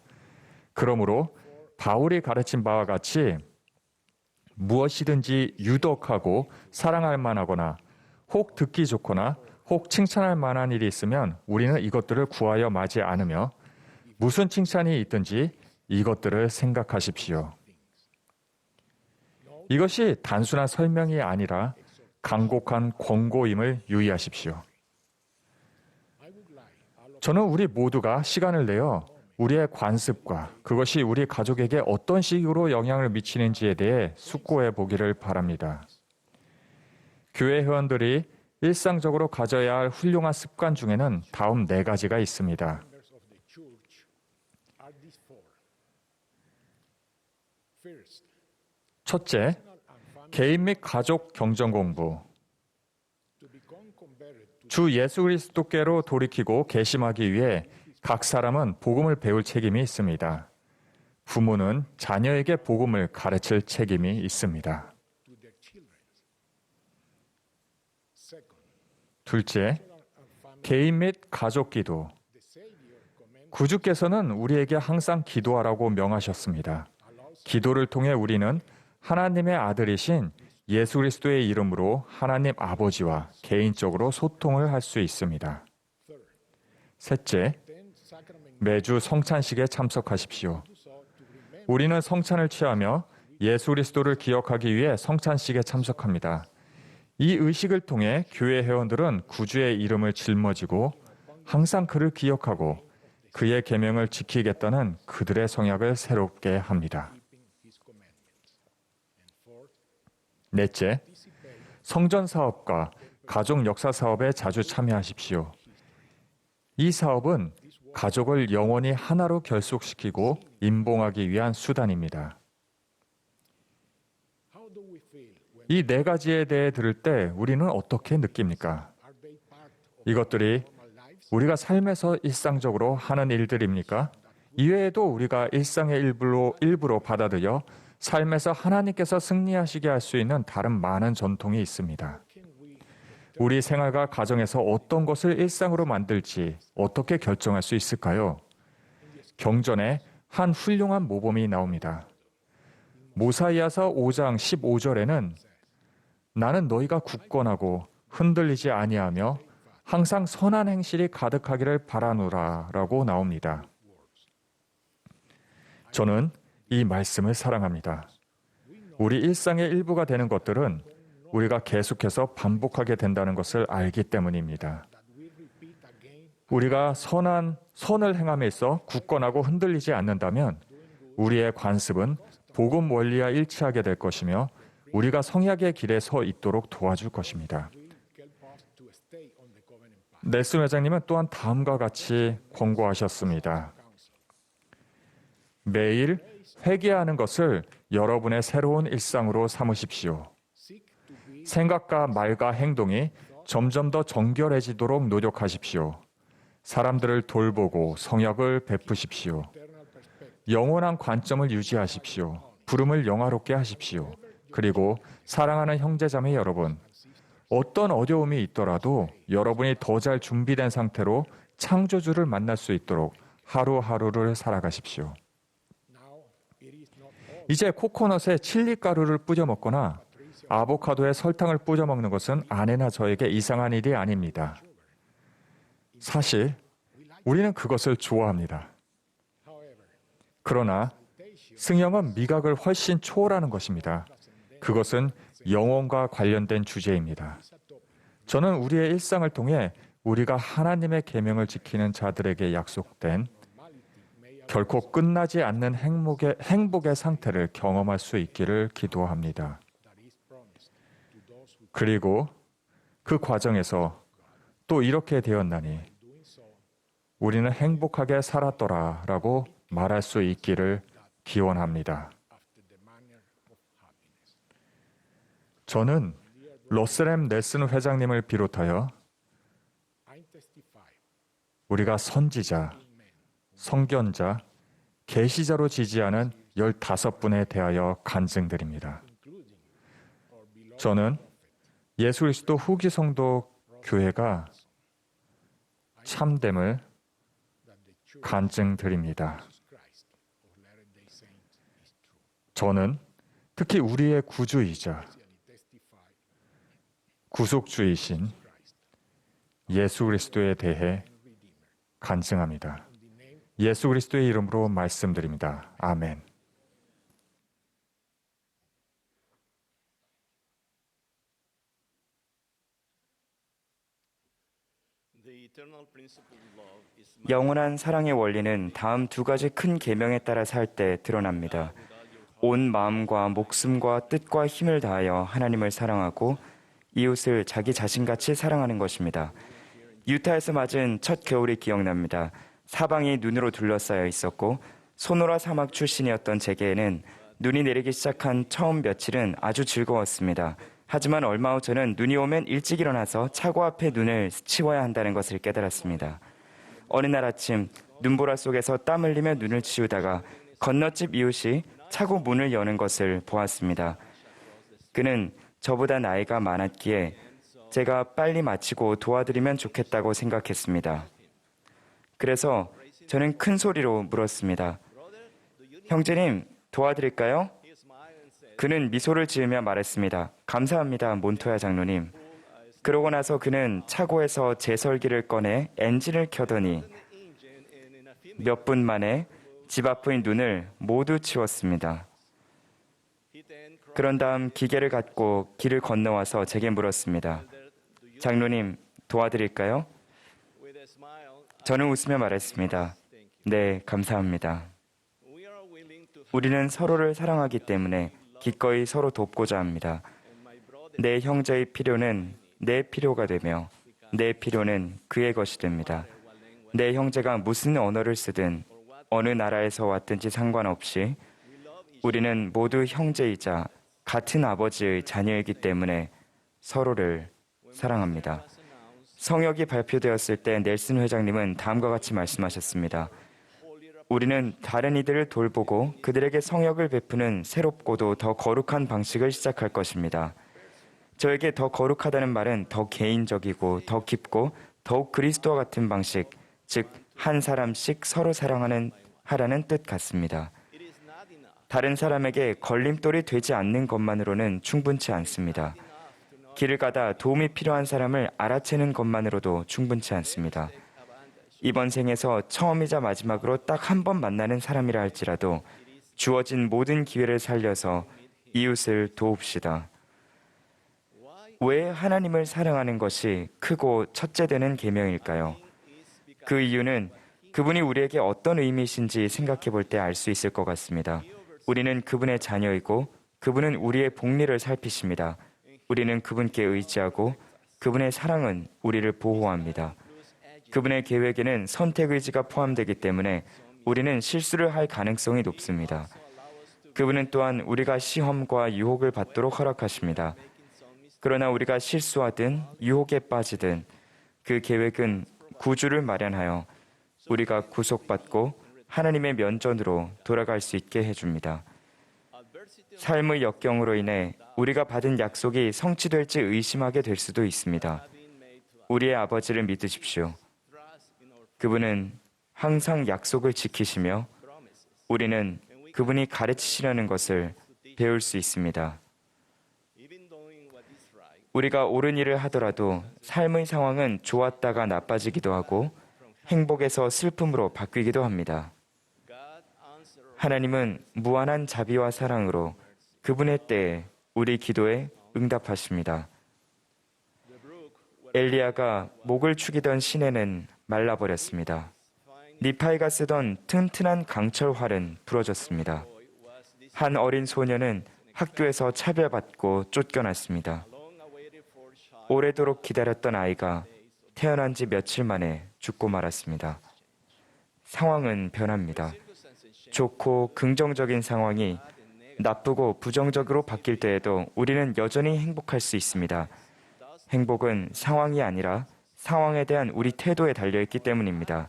그러므로 바울이 가르친 바와 같이 무엇이든지 유덕하고 사랑할 만하거나 혹 듣기 좋거나 혹 칭찬할 만한 일이 있으면 우리는 이것들을 구하여 마지 않으며 무슨 칭찬이 있든지 이것들을 생각하십시오. 이것이 단순한 설명이 아니라 간곡한 권고임을 유의하십시오. 저는 우리 모두가 시간을 내어 우리의 관습과 그것이 우리 가족에게 어떤 식으로 영향을 미치는지에 대해 숙고해 보기를 바랍니다. 교회 회원들이 일상적으로 가져야 할 훌륭한 습관 중에는 다음 4가지가 있습니다. 첫째, 개인 및 가족 경전 공부. 주 예수 그리스도께로 돌이키고 개심하기 위해 각 사람은 복음을 배울 책임이 있습니다. 부모는 자녀에게 복음을 가르칠 책임이 있습니다. 둘째, 개인 및 가족 기도. 구주께서는 우리에게 항상 기도하라고 명하셨습니다. 기도를 통해 우리는 하나님의 아들이신 예수 그리스도의 이름으로 하나님 아버지와 개인적으로 소통을 할 수 있습니다. 셋째, 매주 성찬식에 참석하십시오. 우리는 성찬을 취하며 예수 그리스도를 기억하기 위해 성찬식에 참석합니다. 이 의식을 통해 교회 회원들은 구주의 이름을 짊어지고 항상 그를 기억하고 그의 계명을 지키겠다는 그들의 성약을 새롭게 합니다. 넷째, 성전 사업과 가족 역사 사업에 자주 참여하십시오. 이 사업은 가족을 영원히 하나로 결속시키고 임봉하기 위한 수단입니다. 이 네 가지에 대해 들을 때 우리는 어떻게 느낍니까? 이것들이 우리가 삶에서 일상적으로 하는 일들입니까? 이외에도 우리가 일상의 일부로 받아들여 삶에서 하나님께서 승리하시게 할 수 있는 다른 많은 전통이 있습니다. 우리 생활과 가정에서 어떤 것을 일상으로 만들지 어떻게 결정할 수 있을까요? 경전에 한 훌륭한 모범이 나옵니다. 모사이아서 5장 15절에는 나는 너희가 굳건하고 흔들리지 아니하며 항상 선한 행실이 가득하기를 바라노라 라고 나옵니다. 저는 이 말씀을 사랑합니다. 우리 일상의 일부가 되는 것들은 우리가 계속해서 반복하게 된다는 것을 알기 때문입니다. 우리가 선을 행함에 있어 굳건하고 흔들리지 않는다면 우리의 관습은 복음 원리와 일치하게 될 것이며 우리가 성약의 길에 서 있도록 도와줄 것입니다. 넬슨 회장님은 또한 다음과 같이 권고하셨습니다. 매일 회개하는 것을 여러분의 새로운 일상으로 삼으십시오. 생각과 말과 행동이 점점 더 정결해지도록 노력하십시오. 사람들을 돌보고 성약을 베푸십시오. 영원한 관점을 유지하십시오. 부름을 영화롭게 하십시오. 그리고 사랑하는 형제자매 여러분, 어떤 어려움이 있더라도 여러분이 더 잘 준비된 상태로 창조주를 만날 수 있도록 하루하루를 살아가십시오. 이제 코코넛에 칠리 가루를 뿌려 먹거나 아보카도에 설탕을 뿌려 먹는 것은 아내나 저에게 이상한 일이 아닙니다. 사실 우리는 그것을 좋아합니다. 그러나 승형은 미각을 훨씬 초월하는 것입니다. 그것은 영혼과 관련된 주제입니다. 저는 우리의 일상을 통해 우리가 하나님의 계명을 지키는 자들에게 약속된 결코 끝나지 않는 행복의 상태를 경험할 수 있기를 기도합니다. 그리고 그 과정에서 또 이렇게 되었나니 우리는 행복하게 살았더라라고 말할 수 있기를 기원합니다. 저는 러셀 넬슨 회장님을 비롯하여 우리가 선지자, 성견자, 계시자로 지지하는 15분에 대하여 간증드립니다. 저는 예수 그리스도 후기 성도 교회가 참됨을 간증드립니다. 저는 특히 우리의 구주이자 구속주이신 예수 그리스도에 대해 간증합니다. 예수 그리스도의 이름으로 말씀드립니다. 아멘. 영원한 사랑의 원리는 다음 두 가지 큰 계명에 따라 살 때 드러납니다. 온 마음과 목숨과 뜻과 힘을 다하여 하나님을 사랑하고 이웃을 자기 자신같이 사랑하는 것입니다. 유타에서 맞은 첫 겨울이 기억납니다. 사방이 눈으로 둘러싸여 있었고 소노라 사막 출신이었던 제게에는 눈이 내리기 시작한 처음 며칠은 아주 즐거웠습니다. 하지만 얼마 후 저는 눈이 오면 일찍 일어나서 차고 앞에 눈을 치워야 한다는 것을 깨달았습니다. 어느 날 아침 눈보라 속에서 땀 흘리며 눈을 치우다가 건너집 이웃이 차고 문을 여는 것을 보았습니다. 그는 저보다 나이가 많았기에 제가 빨리 마치고 도와드리면 좋겠다고 생각했습니다. 그래서 저는 큰 소리로 물었습니다. 형제님, 도와드릴까요? 그는 미소를 지으며 말했습니다. 감사합니다, 몬토야 장로님. 그러고 나서 그는 차고에서 제설기를 꺼내 엔진을 켜더니 몇 분 만에 집 앞의 눈을 모두 치웠습니다. 그런 다음 기계를 갖고 길을 건너와서 제게 물었습니다. 장로님, 도와드릴까요? 저는 웃으며 말했습니다. 네, 감사합니다. 우리는 서로를 사랑하기 때문에 기꺼이 서로 돕고자 합니다. 내 형제의 필요는 내 필요가 되며 내 필요는 그의 것이 됩니다. 내 형제가 무슨 언어를 쓰든 어느 나라에서 왔든지 상관없이 우리는 모두 형제이자 같은 아버지의 자녀이기 때문에 서로를 사랑합니다. 성역이 발표되었을 때 넬슨 회장님은 다음과 같이 말씀하셨습니다. 우리는 다른 이들을 돌보고 그들에게 성역을 베푸는 새롭고도 더 거룩한 방식을 시작할 것입니다. 저에게 더 거룩하다는 말은 더 개인적이고 더 깊고 더욱 그리스도와 같은 방식, 즉 한 사람씩 서로 하라는 뜻 같습니다. 다른 사람에게 걸림돌이 되지 않는 것만으로는 충분치 않습니다. 길을 가다 도움이 필요한 사람을 알아채는 것만으로도 충분치 않습니다. 이번 생에서 처음이자 마지막으로 딱 한 번 만나는 사람이라 할지라도 주어진 모든 기회를 살려서 이웃을 도웁시다. 왜 하나님을 사랑하는 것이 크고 첫째 되는 계명일까요? 그 이유는 그분이 우리에게 어떤 의미이신지 생각해 볼 때 알 수 있을 것 같습니다. 우리는 그분의 자녀이고 그분은 우리의 복리를 살피십니다. 우리는 그분께 의지하고 그분의 사랑은 우리를 보호합니다. 그분의 계획에는 선택 의지가 포함되기 때문에 우리는 실수를 할 가능성이 높습니다. 그분은 또한 우리가 시험과 유혹을 받도록 허락하십니다. 그러나 우리가 실수하든 유혹에 빠지든 그 계획은 구주를 마련하여 우리가 구속받고 하나님의 면전으로 돌아갈 수 있게 해줍니다. 삶의 역경으로 인해 우리가 받은 약속이 성취될지 의심하게 될 수도 있습니다. 우리의 아버지를 믿으십시오. 그분은 항상 약속을 지키시며 우리는 그분이 가르치시려는 것을 배울 수 있습니다. 우리가 옳은 일을 하더라도 삶의 상황은 좋았다가 나빠지기도 하고 행복에서 슬픔으로 바뀌기도 합니다. 하나님은 무한한 자비와 사랑으로 그분의 때에 우리 기도에 응답하십니다. 엘리야가 목을 축이던 시내는 말라버렸습니다. 니파이가 쓰던 튼튼한 강철 활은 부러졌습니다. 한 어린 소녀는 학교에서 차별받고 쫓겨났습니다. 오래도록 기다렸던 아이가 태어난 지 며칠 만에 죽고 말았습니다. 상황은 변합니다. 좋고 긍정적인 상황이 나쁘고 부정적으로 바뀔 때에도 우리는 여전히 행복할 수 있습니다. 행복은 상황이 아니라 상황에 대한 우리 태도에 달려있기 때문입니다.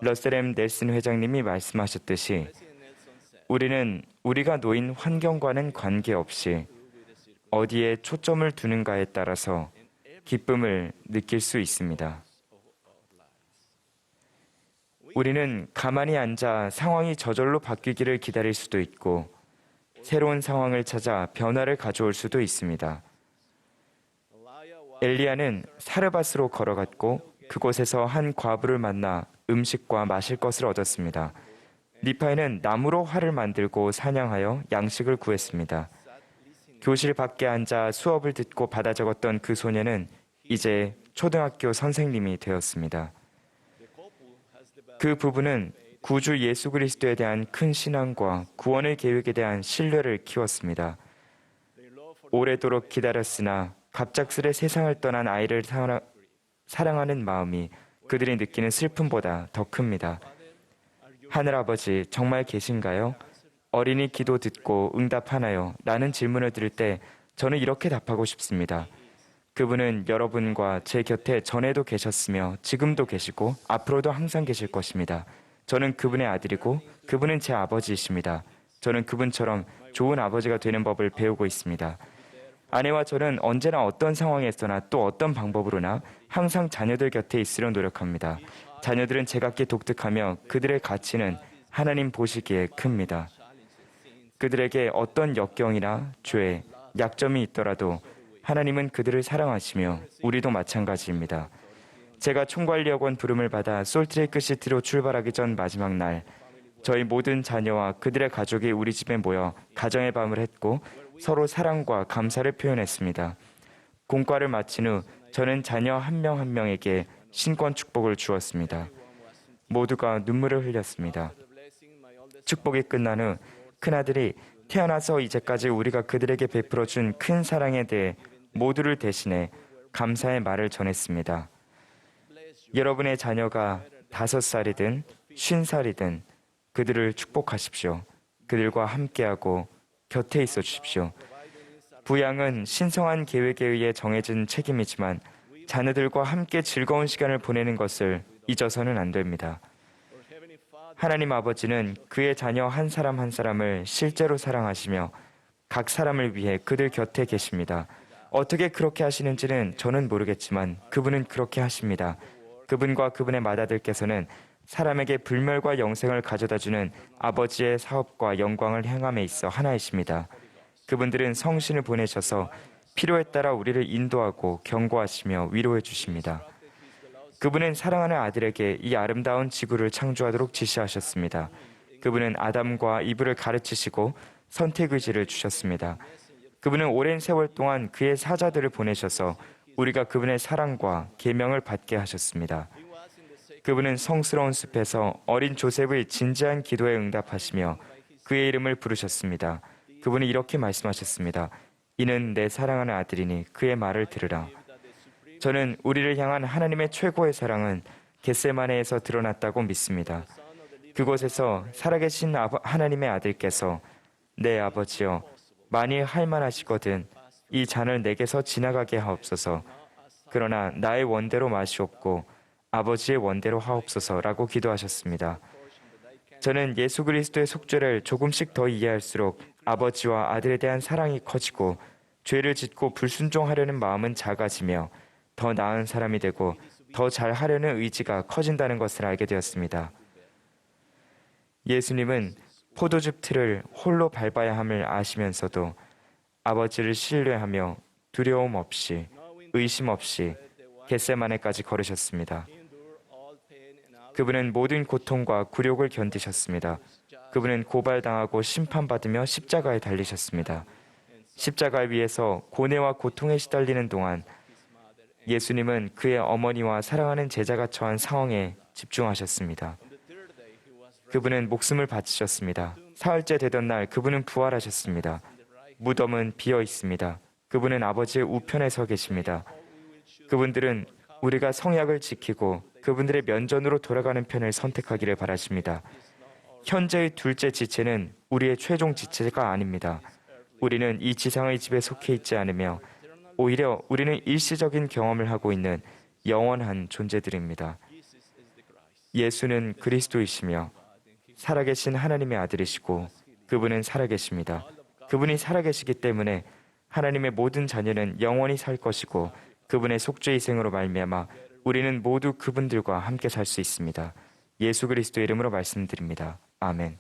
러셀 M. 넬슨 회장님이 말씀하셨듯이 우리는 우리가 놓인 환경과는 관계없이 어디에 초점을 두는가에 따라서 기쁨을 느낄 수 있습니다. 우리는 가만히 앉아 상황이 저절로 바뀌기를 기다릴 수도 있고 새로운 상황을 찾아 변화를 가져올 수도 있습니다. 엘리야는 사르밧으로 걸어갔고 그곳에서 한 과부를 만나 음식과 마실 것을 얻었습니다. 니파이는 나무로 활을 만들고 사냥하여 양식을 구했습니다. 교실 밖에 앉아 수업을 듣고 받아 적었던 그 소녀는 이제 초등학교 선생님이 되었습니다. 그 부부는 구주 예수 그리스도에 대한 큰 신앙과 구원의 계획에 대한 신뢰를 키웠습니다. 오래도록 기다렸으나 갑작스레 세상을 떠난 아이를 사랑하는 마음이 그들이 느끼는 슬픔보다 더 큽니다. 하늘아버지 정말 계신가요? 어린이 기도 듣고 응답하나요? 라는 질문을 들을 때 저는 이렇게 답하고 싶습니다. 그분은 여러분과 제 곁에 전에도 계셨으며 지금도 계시고 앞으로도 항상 계실 것입니다. 저는 그분의 아들이고 그분은 제 아버지이십니다. 저는 그분처럼 좋은 아버지가 되는 법을 배우고 있습니다. 아내와 저는 언제나 어떤 상황에서나 또 어떤 방법으로나 항상 자녀들 곁에 있으려 노력합니다. 자녀들은 제각기 독특하며 그들의 가치는 하나님 보시기에 큽니다. 그들에게 어떤 역경이나 죄, 약점이 있더라도 하나님은 그들을 사랑하시며 우리도 마찬가지입니다. 제가 총괄리학원 부름을 받아 솔트레이크 시티로 출발하기 전 마지막 날, 저희 모든 자녀와 그들의 가족이 우리 집에 모여 가정의 밤을 했고 서로 사랑과 감사를 표현했습니다. 공과를 마친 후 저는 자녀 한 명 한 명에게 신권 축복을 주었습니다. 모두가 눈물을 흘렸습니다. 축복이 끝난 후 큰아들이 태어나서 이제까지 우리가 그들에게 베풀어준 큰 사랑에 대해 모두를 대신해 감사의 말을 전했습니다. 여러분의 자녀가 5살이든 50살이든 그들을 축복하십시오. 그들과 함께하고 곁에 있어 주십시오. 부양은 신성한 계획에 의해 정해진 책임이지만 자녀들과 함께 즐거운 시간을 보내는 것을 잊어서는 안 됩니다. 하나님 아버지는 그의 자녀 한 사람 한 사람을 실제로 사랑하시며 각 사람을 위해 그들 곁에 계십니다. 어떻게 그렇게 하시는지는 저는 모르겠지만 그분은 그렇게 하십니다. 그분과 그분의 맏아들께서는 사람에게 불멸과 영생을 가져다주는 아버지의 사업과 영광을 행함에 있어 하나이십니다. 그분들은 성신을 보내셔서 필요에 따라 우리를 인도하고 경고하시며 위로해 주십니다. 그분은 사랑하는 아들에게 이 아름다운 지구를 창조하도록 지시하셨습니다. 그분은 아담과 이브를 가르치시고 선택 의지를 주셨습니다. 그분은 오랜 세월 동안 그의 사자들을 보내셔서 우리가 그분의 사랑과 계명을 받게 하셨습니다. 그분은 성스러운 숲에서 어린 조셉의 진지한 기도에 응답하시며 그의 이름을 부르셨습니다. 그분이 이렇게 말씀하셨습니다. 이는 내 사랑하는 아들이니 그의 말을 들으라. 저는 우리를 향한 하나님의 최고의 사랑은 겟세마네에서 드러났다고 믿습니다. 그곳에서 살아계신 하나님의 아들께서 내 아버지여 만일 할만하시거든 이 잔을 내게서 지나가게 하옵소서. 그러나 나의 원대로 마시옵고 아버지의 원대로 하옵소서라고 기도하셨습니다. 저는 예수 그리스도의 속죄를 조금씩 더 이해할수록 아버지와 아들에 대한 사랑이 커지고 죄를 짓고 불순종하려는 마음은 작아지며 더 나은 사람이 되고 더 잘하려는 의지가 커진다는 것을 알게 되었습니다. 예수님은 포도즙 틀을 홀로 밟아야 함을 아시면서도 아버지를 신뢰하며 두려움 없이 의심 없이 겟세마네까지 걸으셨습니다. 그분은 모든 고통과 굴욕을 견디셨습니다. 그분은 고발당하고 심판받으며 십자가에 달리셨습니다. 십자가 위에서 고뇌와 고통에 시달리는 동안 예수님은 그의 어머니와 사랑하는 제자가 처한 상황에 집중하셨습니다. 그분은 목숨을 바치셨습니다. 사흘째 되던 날 그분은 부활하셨습니다. 무덤은 비어 있습니다. 그분은 아버지의 우편에 서 계십니다. 그분들은 우리가 성약을 지키고 그분들의 면전으로 돌아가는 편을 선택하기를 바라십니다. 현재의 둘째 지체는 우리의 최종 지체가 아닙니다. 우리는 이 지상의 집에 속해 있지 않으며 오히려 우리는 일시적인 경험을 하고 있는 영원한 존재들입니다. 예수는 그리스도이시며 살아계신 하나님의 아들이시고 그분은 살아계십니다. 그분이 살아계시기 때문에 하나님의 모든 자녀는 영원히 살 것이고 그분의 속죄 희생으로 말미암아 우리는 모두 그분들과 함께 살 수 있습니다. 예수 그리스도의 이름으로 말씀드립니다. 아멘.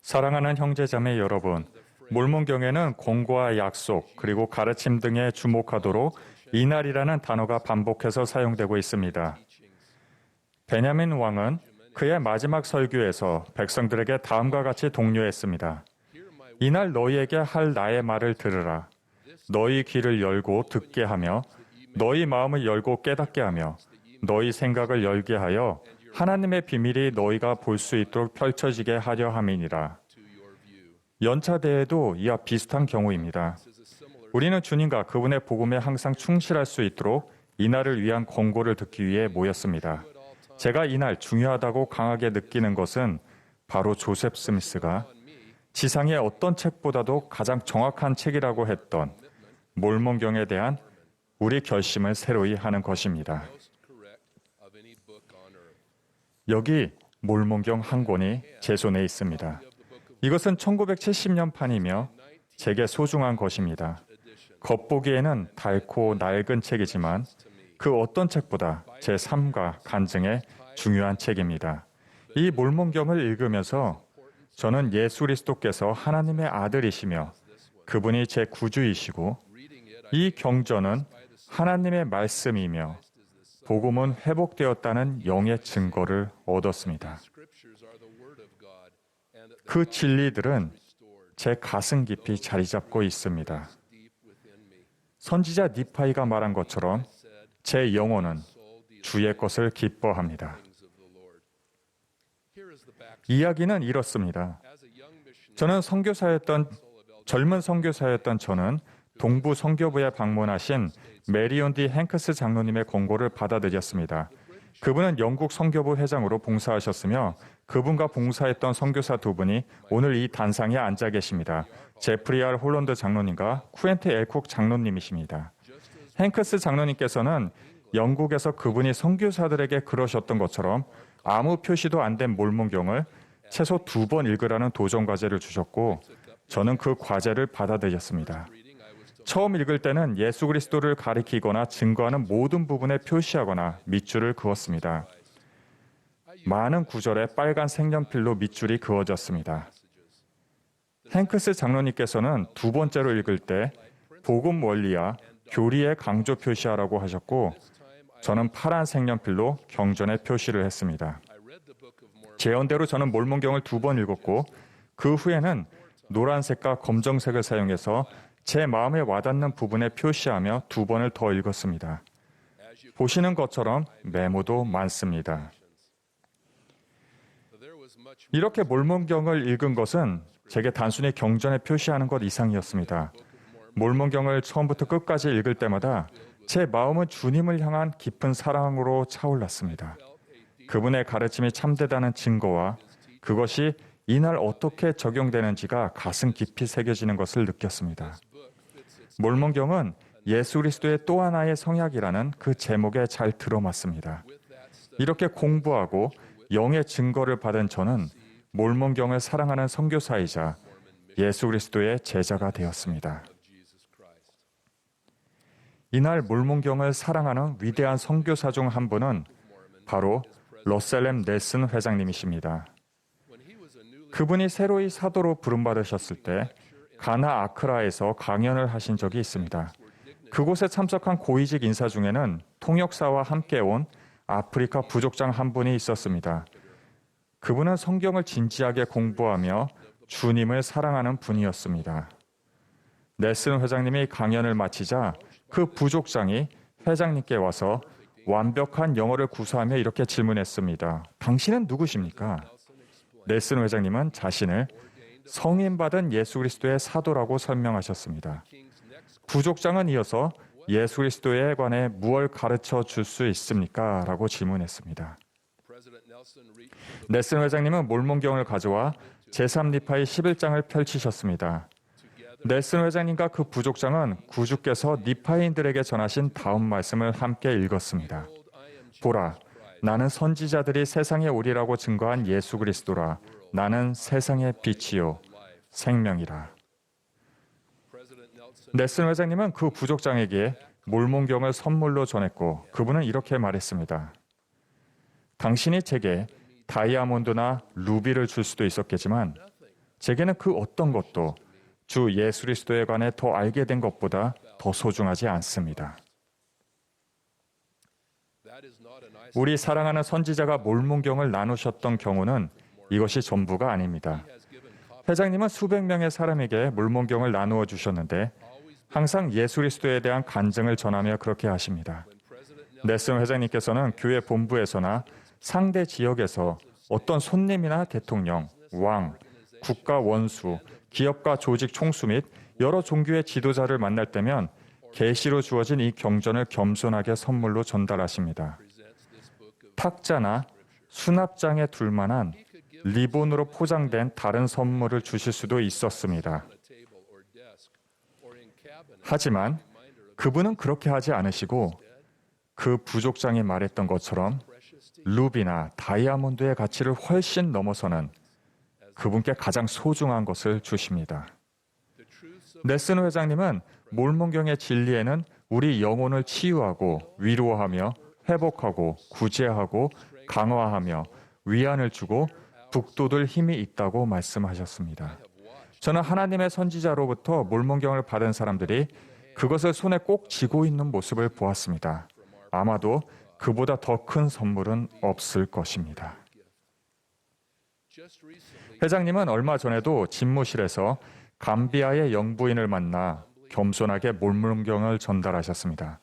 사랑하는 형제자매 여러분, 몰몬경에는 공고와 약속 그리고 가르침 등에 주목하도록 이날이라는 단어가 반복해서 사용되고 있습니다. 베냐민 왕은 그의 마지막 설교에서 백성들에게 다음과 같이 독려했습니다. 이날 너희에게 할 나의 말을 들으라. 너희 귀를 열고 듣게 하며 너희 마음을 열고 깨닫게 하며 너희 생각을 열게 하여 하나님의 비밀이 너희가 볼 수 있도록 펼쳐지게 하려 함이니라. 연차대회도 이와 비슷한 경우입니다. 우리는 주님과 그분의 복음에 항상 충실할 수 있도록 이날을 위한 권고를 듣기 위해 모였습니다. 제가 이날 중요하다고 강하게 느끼는 것은 바로 조셉 스미스가 지상의 어떤 책보다도 가장 정확한 책이라고 했던 몰몬경에 대한 우리 결심을 새로이 하는 것입니다. 여기 몰몬경 한 권이 제 손에 있습니다. 이것은 1970년 판이며 제게 소중한 것입니다. 겉보기에는 달고 낡은 책이지만 그 어떤 책보다 제 삶과 간증에 중요한 책입니다. 이 몰몬경을 읽으면서 저는 예수 그리스도께서 하나님의 아들이시며 그분이 제 구주이시고 이 경전은 하나님의 말씀이며 복음은 회복되었다는 영의 증거를 얻었습니다. 그 진리들은 제 가슴 깊이 자리 잡고 있습니다. 선지자 니파이가 말한 것처럼 제 영혼은 주의 것을 기뻐합니다. 이야기는 이렇습니다. 젊은 선교사였던 저는 동부 선교부에 방문하신 메리온 디 행크스 장로님의 권고를 받아들였습니다. 그분은 영국 선교부 회장으로 봉사하셨으며 그분과 봉사했던 선교사 두 분이 오늘 이 단상에 앉아 계십니다. 제프리 R. 홀런드 장로님과 쿠엔트 엘콕 장로님이십니다. 행크스 장로님께서는 영국에서 그분이 선교사들에게 그러셨던 것처럼 아무 표시도 안 된 몰몬경을 최소 2번 읽으라는 도전 과제를 주셨고 저는 그 과제를 받아들였습니다. 처음 읽을 때는 예수 그리스도를 가리키거나 증거하는 모든 부분에 표시하거나 밑줄을 그었습니다. 많은 구절에 빨간 색연필로 밑줄이 그어졌습니다. 행크스 장로님께서는 두 번째로 읽을 때 복음 원리와 교리에 강조 표시하라고 하셨고 저는 파란 색연필로 경전에 표시를 했습니다. 제언대로 저는 몰몬경을 2번 읽었고 그 후에는 노란색과 검정색을 사용해서 제 마음에 와닿는 부분에 표시하며 2번을 더 읽었습니다. 보시는 것처럼 메모도 많습니다. 이렇게 몰몬경을 읽은 것은 제게 단순히 경전에 표시하는 것 이상이었습니다. 몰몬경을 처음부터 끝까지 읽을 때마다 제 마음은 주님을 향한 깊은 사랑으로 차올랐습니다. 그분의 가르침이 참되다는 증거와 그것이 이날 어떻게 적용되는지가 가슴 깊이 새겨지는 것을 느꼈습니다. 몰몬경은 예수 그리스도의 또 하나의 성약이라는 그 제목에 잘 들어맞습니다. 이렇게 공부하고 영의 증거를 받은 저는 몰몬경을 사랑하는 선교사이자 예수 그리스도의 제자가 되었습니다. 이날 몰몬경을 사랑하는 위대한 선교사 중 한 분은 바로 러셀렘 넬슨 회장님이십니다. 그분이 새로이 사도로 부름받으셨을 때 가나 아크라에서 강연을 하신 적이 있습니다. 그곳에 참석한 고위직 인사 중에는 통역사와 함께 온 아프리카 부족장 한 분이 있었습니다. 그분은 성경을 진지하게 공부하며 주님을 사랑하는 분이었습니다. 넬슨 회장님이 강연을 마치자 그 부족장이 회장님께 와서 완벽한 영어를 구사하며 이렇게 질문했습니다. 당신은 누구십니까? 넬슨 회장님은 자신을 성인받은 예수 그리스도의 사도라고 설명하셨습니다. 부족장은 이어서 예수 그리스도에 관해 무엇을 가르쳐 줄 수 있습니까? 라고 질문했습니다. 넬슨 회장님은 몰몬경을 가져와 제3니파의 11장을 펼치셨습니다. 넬슨 회장님과 그 부족장은 구주께서 니파인들에게 전하신 다음 말씀을 함께 읽었습니다. 보라, 나는 선지자들이 세상에 오리라고 증거한 예수 그리스도라. 나는 세상의 빛이요 생명이라. 넬슨 회장님은 그 부족장에게 몰몬경을 선물로 전했고 그분은 이렇게 말했습니다. 당신이 제게 다이아몬드나 루비를 줄 수도 있었겠지만 제게는 그 어떤 것도 주 예수 그리스도에 관해 더 알게 된 것보다 더 소중하지 않습니다. 우리 사랑하는 선지자가 몰몬경을 나누셨던 경우는 이것이 전부가 아닙니다. 회장님은 수백 명의 사람에게 몰몬경을 나누어 주셨는데 항상 예수 그리스도에 대한 간증을 전하며 그렇게 하십니다. 넬슨 회장님께서는 교회 본부에서나 상대 지역에서 어떤 손님이나 대통령, 왕, 국가 원수, 기업가 조직 총수 및 여러 종교의 지도자를 만날 때면 계시로 주어진 이 경전을 겸손하게 선물로 전달하십니다. 탁자나 수납장에 둘 만한 리본으로 포장된 다른 선물을 주실 수도 있었습니다. 하지만 그분은 그렇게 하지 않으시고 그 부족장이 말했던 것처럼 루비나 다이아몬드의 가치를 훨씬 넘어서는 그분께 가장 소중한 것을 주십니다. 넬슨 회장님은 몰몬경의 진리에는 우리 영혼을 치유하고 위로하며 회복하고 구제하고 강화하며 위안을 주고 북돋을 힘이 있다고 말씀하셨습니다. 저는 하나님의 선지자로부터 몰몬경을 받은 사람들이 그것을 손에 꼭 쥐고 있는 모습을 보았습니다. 아마도 그보다 더 큰 선물은 없을 것입니다. 회장님은 얼마 전에도 집무실에서 감비아의 영부인을 만나 겸손하게 몰몬경을 전달하셨습니다.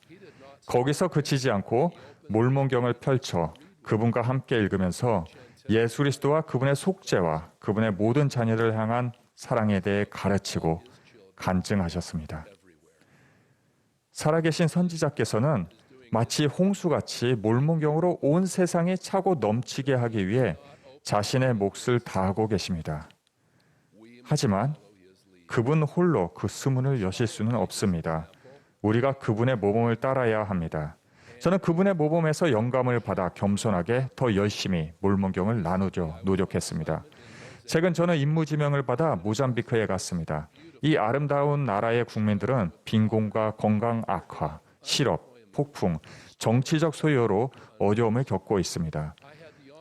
거기서 그치지 않고 몰몬경을 펼쳐 그분과 함께 읽으면서 예수 그리스도와 그분의 속죄와 그분의 모든 자녀를 향한 사랑에 대해 가르치고 간증하셨습니다. 살아계신 선지자께서는 마치 홍수같이 몰몬경으로 온 세상이 차고 넘치게 하기 위해 자신의 몫을 다하고 계십니다. 하지만 그분 홀로 그 수문을 여실 수는 없습니다. 우리가 그분의 모범을 따라야 합니다. 저는 그분의 모범에서 영감을 받아 겸손하게 더 열심히 몰몬경을 나누려 노력했습니다. 최근 저는 임무 지명을 받아 모잠비크에 갔습니다. 이 아름다운 나라의 국민들은 빈곤과 건강 악화, 실업, 폭풍, 정치적 소요로 어려움을 겪고 있습니다.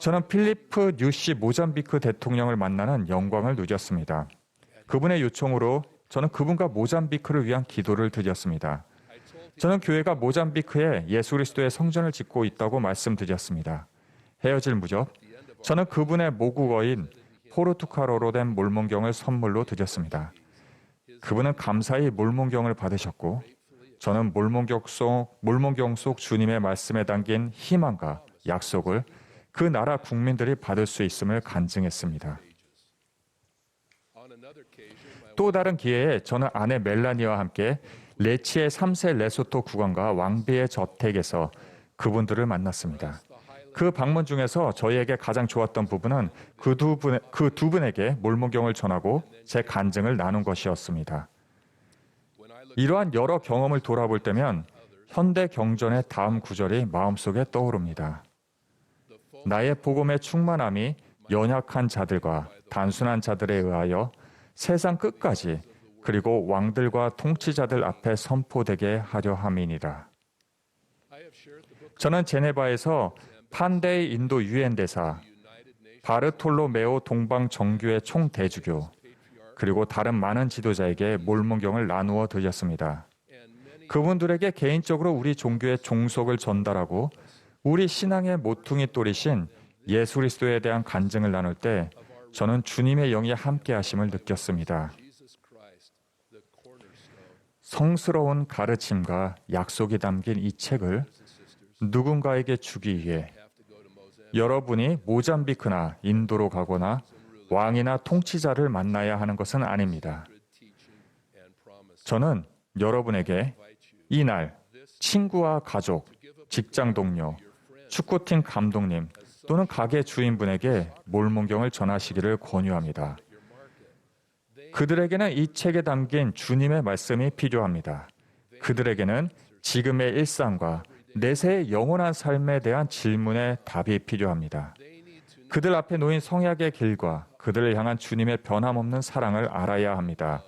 저는 필리프 뉴시 모잠비크 대통령을 만나는 영광을 누렸습니다. 그분의 요청으로 저는 그분과 모잠비크를 위한 기도를 드렸습니다. 저는 교회가 모잠비크에 예수 그리스도의 성전을 짓고 있다고 말씀드렸습니다. 헤어질 무렵 저는 그분의 모국어인 포르투갈어로 된 몰몬경을 선물로 드렸습니다. 그분은 감사히 몰몬경을 받으셨고 저는 몰몬경 속 주님의 말씀에 담긴 희망과 약속을 그 나라 국민들이 받을 수 있음을 간증했습니다. 또 다른 기회에 저는 아내 멜라니와 함께 레치의 3세 레소토 국왕과 왕비의 저택에서 그분들을 만났습니다. 그 방문 중에서 저희에게 가장 좋았던 부분은 그 두 분에게 몰몬경을 전하고 제 간증을 나눈 것이었습니다. 이러한 여러 경험을 돌아볼 때면 현대 경전의 다음 구절이 마음속에 떠오릅니다. 나의 복음의 충만함이 연약한 자들과 단순한 자들에 의하여 세상 끝까지 그리고 왕들과 통치자들 앞에 선포되게 하려 함이니라. 저는 제네바에서 판데이 인도 유엔 대사, 바르톨로메오 동방 정교회 총대주교, 그리고 다른 많은 지도자에게 몰몬경을 나누어 드렸습니다. 그분들에게 개인적으로 우리 종교의 종속을 전달하고 우리 신앙의 모퉁이 돌이신 예수 그리스도에 대한 간증을 나눌 때 저는 주님의 영이 함께 하심을 느꼈습니다. 성스러운 가르침과 약속이 담긴 이 책을 누군가에게 주기 위해 여러분이 모잠비크나 인도로 가거나 왕이나 통치자를 만나야 하는 것은 아닙니다. 저는 여러분에게 이날 친구와 가족, 직장 동료, 축구팀 감독님 또는 가게 주인분에게 몰몬경을 전하시기를 권유합니다. 그들에게는 이 책에 담긴 주님의 말씀이 필요합니다. 그들에게는 지금의 일상과 내세의 영원한 삶에 대한 질문에 답이 필요합니다. 그들 앞에 놓인 성약의 길과 그들을 향한 주님의 변함없는 사랑을 알아야 합니다.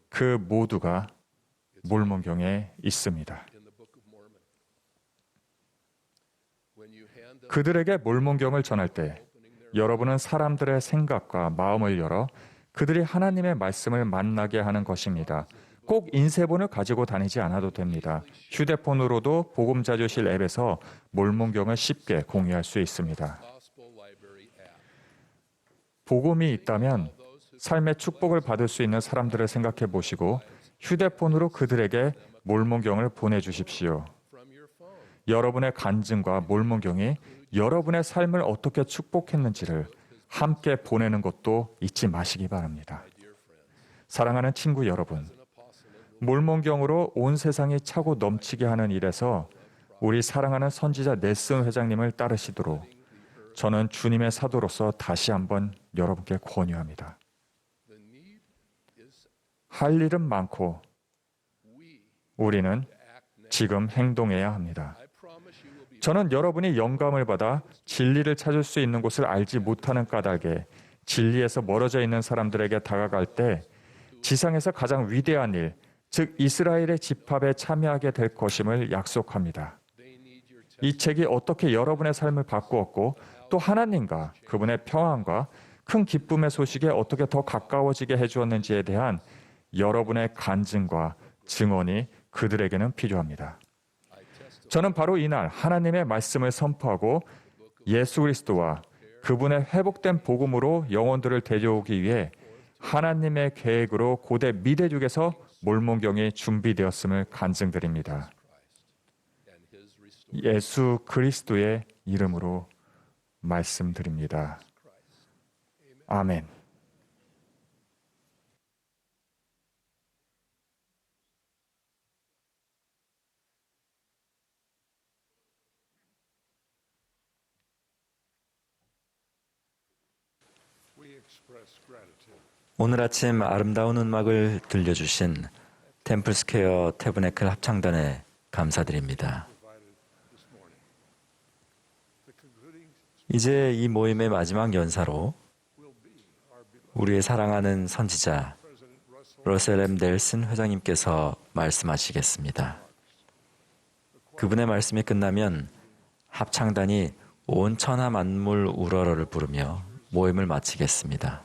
그 모두가 몰몬경에 있습니다. 그들에게 몰몬경을 전할 때 여러분은 사람들의 생각과 마음을 열어 그들이 하나님의 말씀을 만나게 하는 것입니다. 꼭 인쇄본을 가지고 다니지 않아도 됩니다. 휴대폰으로도 복음자주실 앱에서 몰몬경을 쉽게 공유할 수 있습니다. 복음이 있다면 삶의 축복을 받을 수 있는 사람들을 생각해 보시고 휴대폰으로 그들에게 몰몬경을 보내주십시오. 여러분의 간증과 몰몬경이 여러분의 삶을 어떻게 축복했는지를 함께 보내는 것도 잊지 마시기 바랍니다. 사랑하는 친구 여러분, 몰몬경으로 온 세상이 차고 넘치게 하는 일에서 우리 사랑하는 선지자 넬슨 회장님을 따르시도록 저는 주님의 사도로서 다시 한번 여러분께 권유합니다. 할 일은 많고 우리는 지금 행동해야 합니다. 저는 여러분이 영감을 받아 진리를 찾을 수 있는 곳을 알지 못하는 까닭에 진리에서 멀어져 있는 사람들에게 다가갈 때 지상에서 가장 위대한 일, 즉 이스라엘의 집합에 참여하게 될 것임을 약속합니다. 이 책이 어떻게 여러분의 삶을 바꾸었고 또 하나님과 그분의 평안과 큰 기쁨의 소식에 어떻게 더 가까워지게 해주었는지에 대한 여러분의 간증과 증언이 그들에게는 필요합니다. 저는 바로 이날 하나님의 말씀을 선포하고 예수 그리스도와 그분의 회복된 복음으로 영혼들을 데려오기 위해 하나님의 계획으로 고대 미대륙에서 몰몬경이 준비되었음을 간증드립니다. 예수 그리스도의 이름으로 말씀드립니다. 아멘. 오늘 아침 아름다운 음악을 들려주신 템플스퀘어 태브네클 합창단에 감사드립니다. 이제 이 모임의 마지막 연사로 우리의 사랑하는 선지자 러셀 M. 넬슨 회장님께서 말씀하시겠습니다. 그분의 말씀이 끝나면 합창단이 온 천하 만물 우러러를 부르며 모임을 마치겠습니다.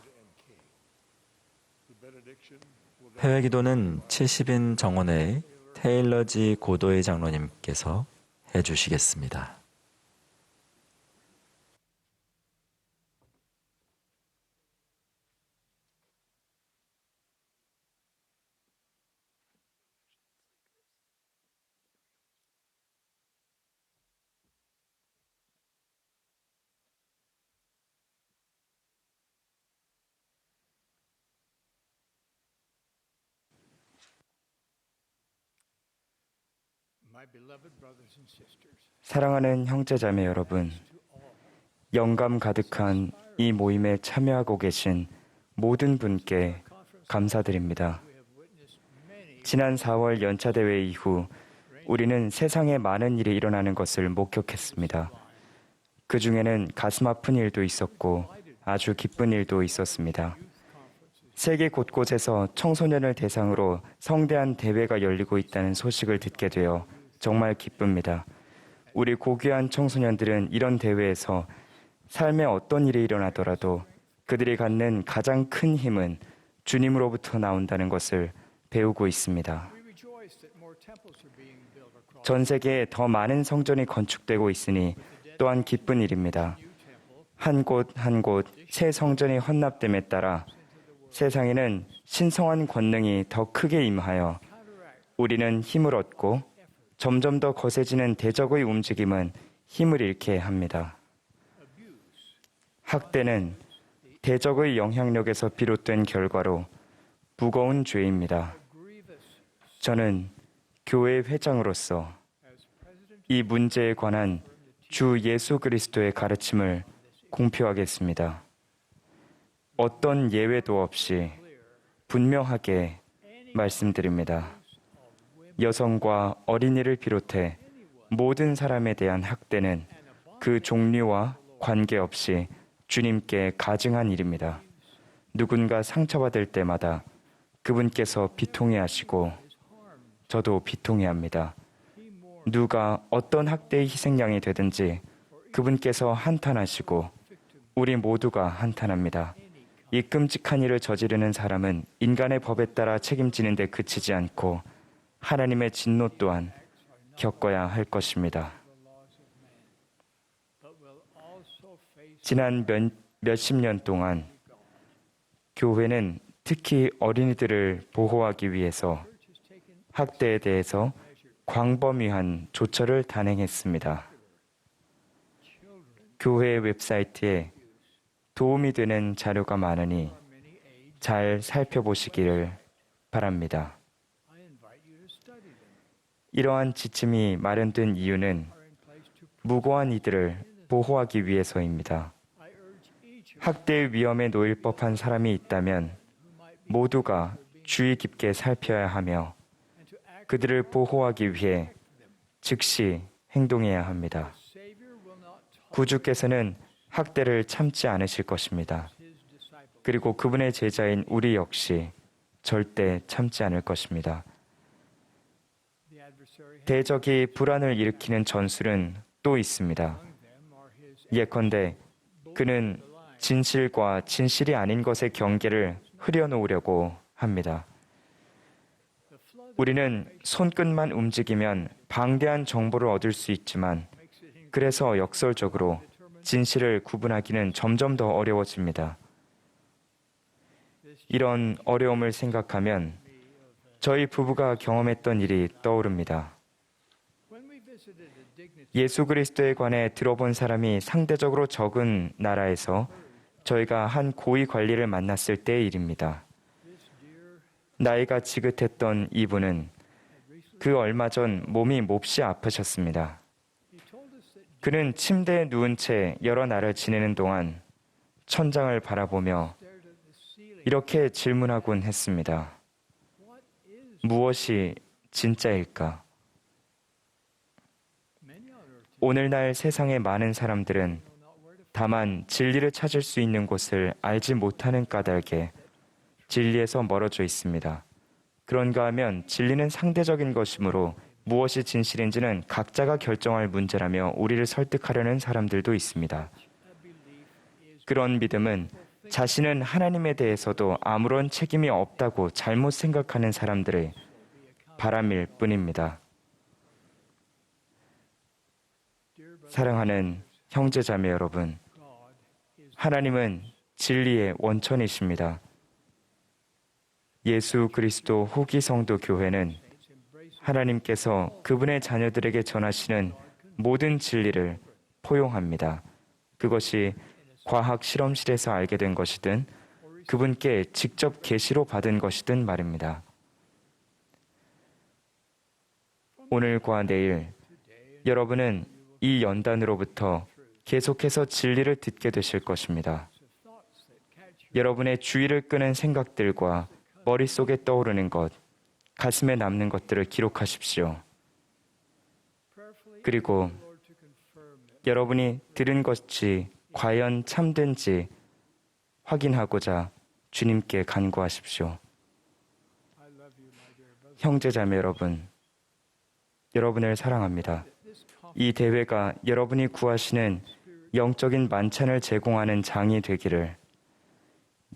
폐회기도는 70인 정원의 테일러 G. 고도의 장로님께서 해주시겠습니다. 사랑하는 형제자매 여러분, 영감 가득한 이 모임에 참여하고 계신 모든 분께 감사드립니다. 지난 4월 연차 대회 이후 우리는 세상에 많은 일이 일어나는 것을 목격했습니다. 그 중에는 가슴 아픈 일도 있었고 아주 기쁜 일도 있었습니다. 세계 곳곳에서 청소년을 대상으로 성대한 대회가 열리고 있다는 소식을 듣게 되어 정말 기쁩니다. 우리 고귀한 청소년들은 이런 대회에서 삶에 어떤 일이 일어나더라도 그들이 갖는 가장 큰 힘은 주님으로부터 나온다는 것을 배우고 있습니다. 전 세계에 더 많은 성전이 건축되고 있으니 또한 기쁜 일입니다. 한 곳 한 곳 새 성전이 헌납됨에 따라 세상에는 신성한 권능이 더 크게 임하여 우리는 힘을 얻고 점점 더 거세지는 대적의 움직임은 힘을 잃게 합니다. 학대는 대적의 영향력에서 비롯된 결과로 무거운 죄입니다. 저는 교회 회장으로서 이 문제에 관한 주 예수 그리스도의 가르침을 공표하겠습니다. 어떤 예외도 없이 분명하게 말씀드립니다. 여성과 어린이를 비롯해 모든 사람에 대한 학대는 그 종류와 관계없이 주님께 가증한 일입니다. 누군가 상처받을 때마다 그분께서 비통해 하시고 저도 비통해 합니다. 누가 어떤 학대의 희생양이 되든지 그분께서 한탄하시고 우리 모두가 한탄합니다. 이 끔찍한 일을 저지르는 사람은 인간의 법에 따라 책임지는 데 그치지 않고 하나님의 진노 또한 겪어야 할 것입니다. 지난 몇십 년 동안 교회는 특히 어린이들을 보호하기 위해서 학대에 대해서 광범위한 조처를 단행했습니다. 교회 웹사이트에 도움이 되는 자료가 많으니 잘 살펴보시기를 바랍니다. 이러한 지침이 마련된 이유는 무고한 이들을 보호하기 위해서입니다. 학대의 위험에 놓일 법한 사람이 있다면 모두가 주의 깊게 살펴야 하며 그들을 보호하기 위해 즉시 행동해야 합니다. 구주께서는 학대를 참지 않으실 것입니다. 그리고 그분의 제자인 우리 역시 절대 참지 않을 것입니다. 대적이 불안을 일으키는 전술은 또 있습니다. 예컨대 그는 진실과 진실이 아닌 것의 경계를 흐려놓으려고 합니다. 우리는 손끝만 움직이면 방대한 정보를 얻을 수 있지만 그래서 역설적으로 진실을 구분하기는 점점 더 어려워집니다. 이런 어려움을 생각하면 저희 부부가 경험했던 일이 떠오릅니다. 예수 그리스도에 관해 들어본 사람이 상대적으로 적은 나라에서 저희가 한 고위 관리를 만났을 때의 일입니다. 나이가 지긋했던 이분은 그 얼마 전 몸이 몹시 아프셨습니다. 그는 침대에 누운 채 여러 날을 지내는 동안 천장을 바라보며 이렇게 질문하곤 했습니다. 무엇이 진짜일까? 오늘날 세상의 많은 사람들은 다만 진리를 찾을 수 있는 곳을 알지 못하는 까닭에 진리에서 멀어져 있습니다. 그런가 하면 진리는 상대적인 것이므로 무엇이 진실인지는 각자가 결정할 문제라며 우리를 설득하려는 사람들도 있습니다. 그런 믿음은 자신은 하나님에 대해서도 아무런 책임이 없다고 잘못 생각하는 사람들의 바람일 뿐입니다. 사랑하는 형제자매 여러분, 하나님은 진리의 원천이십니다. 예수 그리스도 후기 성도 교회는 하나님께서 그분의 자녀들에게 전하시는 모든 진리를 포용합니다. 그것이 과학 실험실에서 알게 된 것이든 그분께 직접 계시로 받은 것이든 말입니다. 오늘과 내일 여러분은 이 연단으로부터 계속해서 진리를 듣게 되실 것입니다. 여러분의 주의를 끄는 생각들과 머릿속에 떠오르는 것, 가슴에 남는 것들을 기록하십시오. 그리고 여러분이 들은 것이 과연 참된지 확인하고자 주님께 간구하십시오. 형제자매 여러분, 여러분을 사랑합니다. 이 대회가 여러분이 구하시는 영적인 만찬을 제공하는 장이 되기를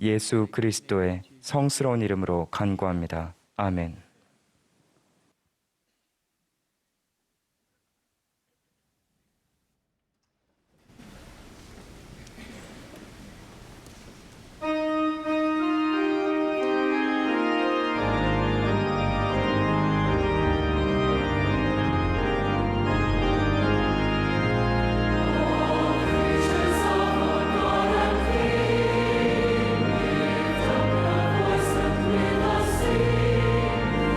예수 그리스도의 성스러운 이름으로 간구합니다. 아멘. Voice and with us sing.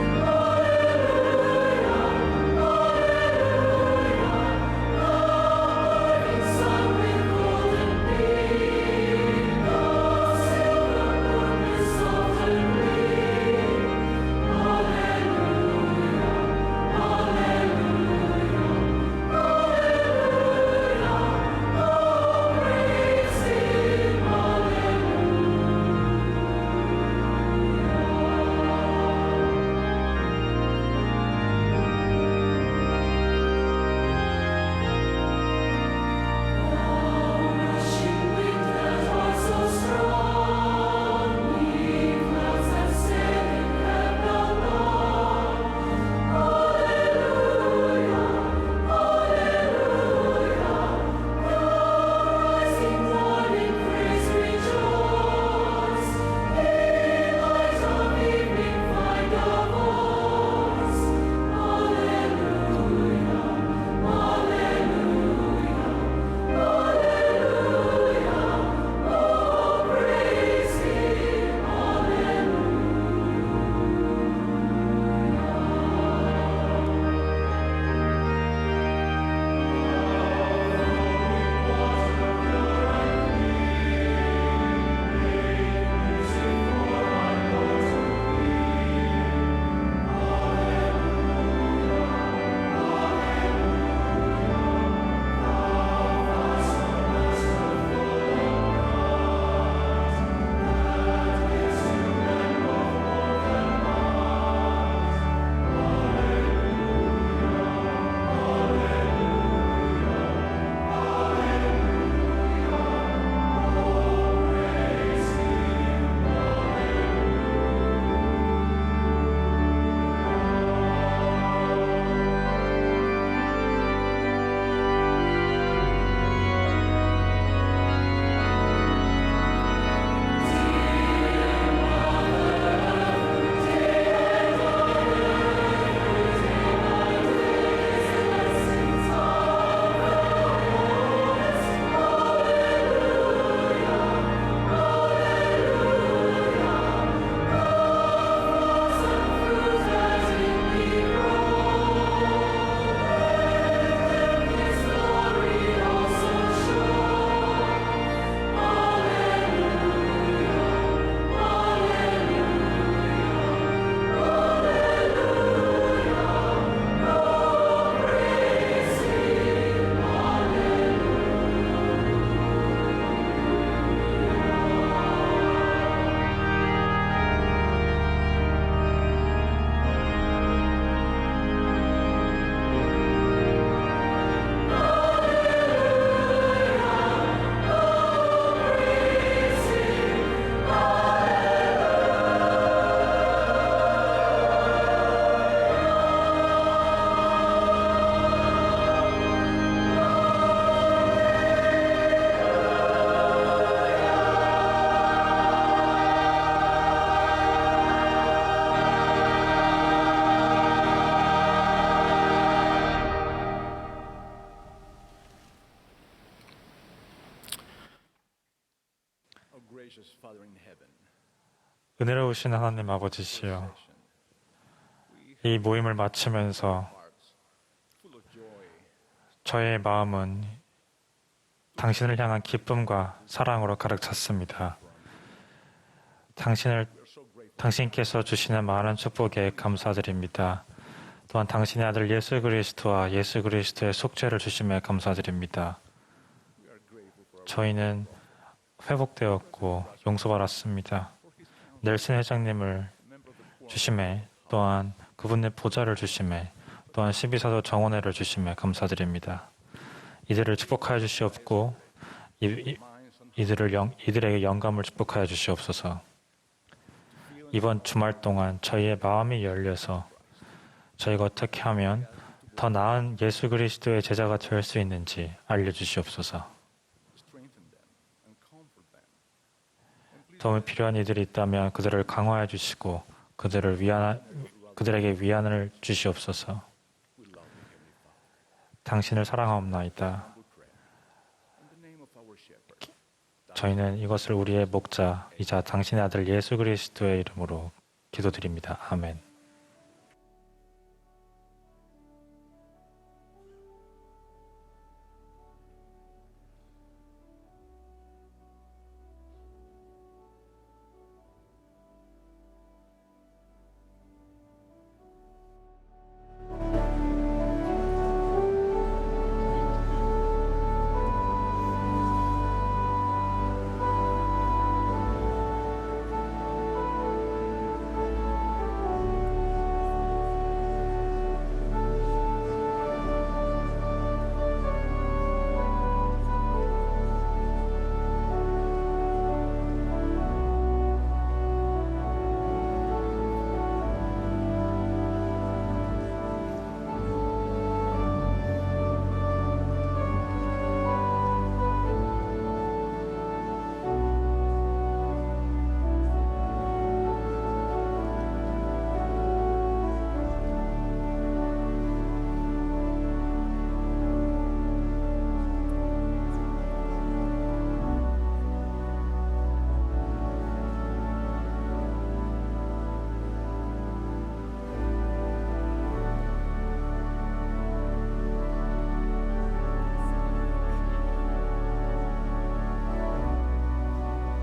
은혜로우신 하나님 아버지시여, 이 모임을 마치면서 저의 마음은 당신을 향한 기쁨과 사랑으로 가득 찼습니다. 당신께서 주시는 많은 축복에 감사드립니다. 또한 당신의 아들 예수 그리스도와 예수 그리스도의 속죄를 주심에 감사드립니다. 저희는 회복되었고 용서받았습니다. 넬슨 회장님을 주심에, 또한 그분의 보좌를 주심에, 또한 12사도 정원회를 주심에 감사드립니다. 이들을 축복하여 주시옵고 이들에게 영감을 축복하여 주시옵소서. 이번 주말 동안 저희의 마음이 열려서 저희가 어떻게 하면 더 나은 예수 그리스도의 제자가 될 수 있는지 알려주시옵소서. 도움이 필요한 이들이 있다면 그들을 강화해 주시고 그들에게 위안을 주시옵소서. 당신을 사랑하옵나이다. 저희는 이것을 우리의 목자이자 당신의 아들 예수 그리스도의 이름으로 기도드립니다. 아멘.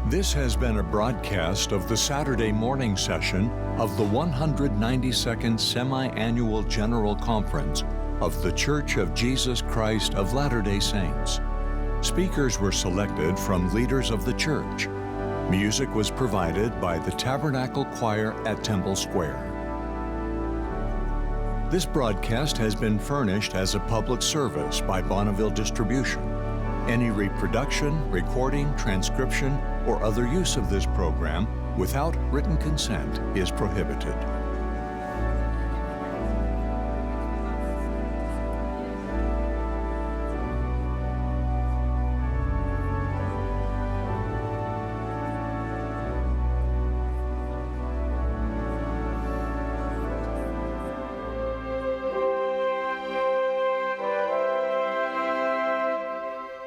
This has been a broadcast of the Saturday morning session of the 192nd Semi-Annual General Conference of The Church of Jesus Christ of Latter-day Saints. Speakers were selected from leaders of the church. Music was provided by the Tabernacle Choir at Temple Square. This broadcast has been furnished as a public service by Bonneville Distribution. Any reproduction, recording, transcription, or other use of this program without written consent is prohibited.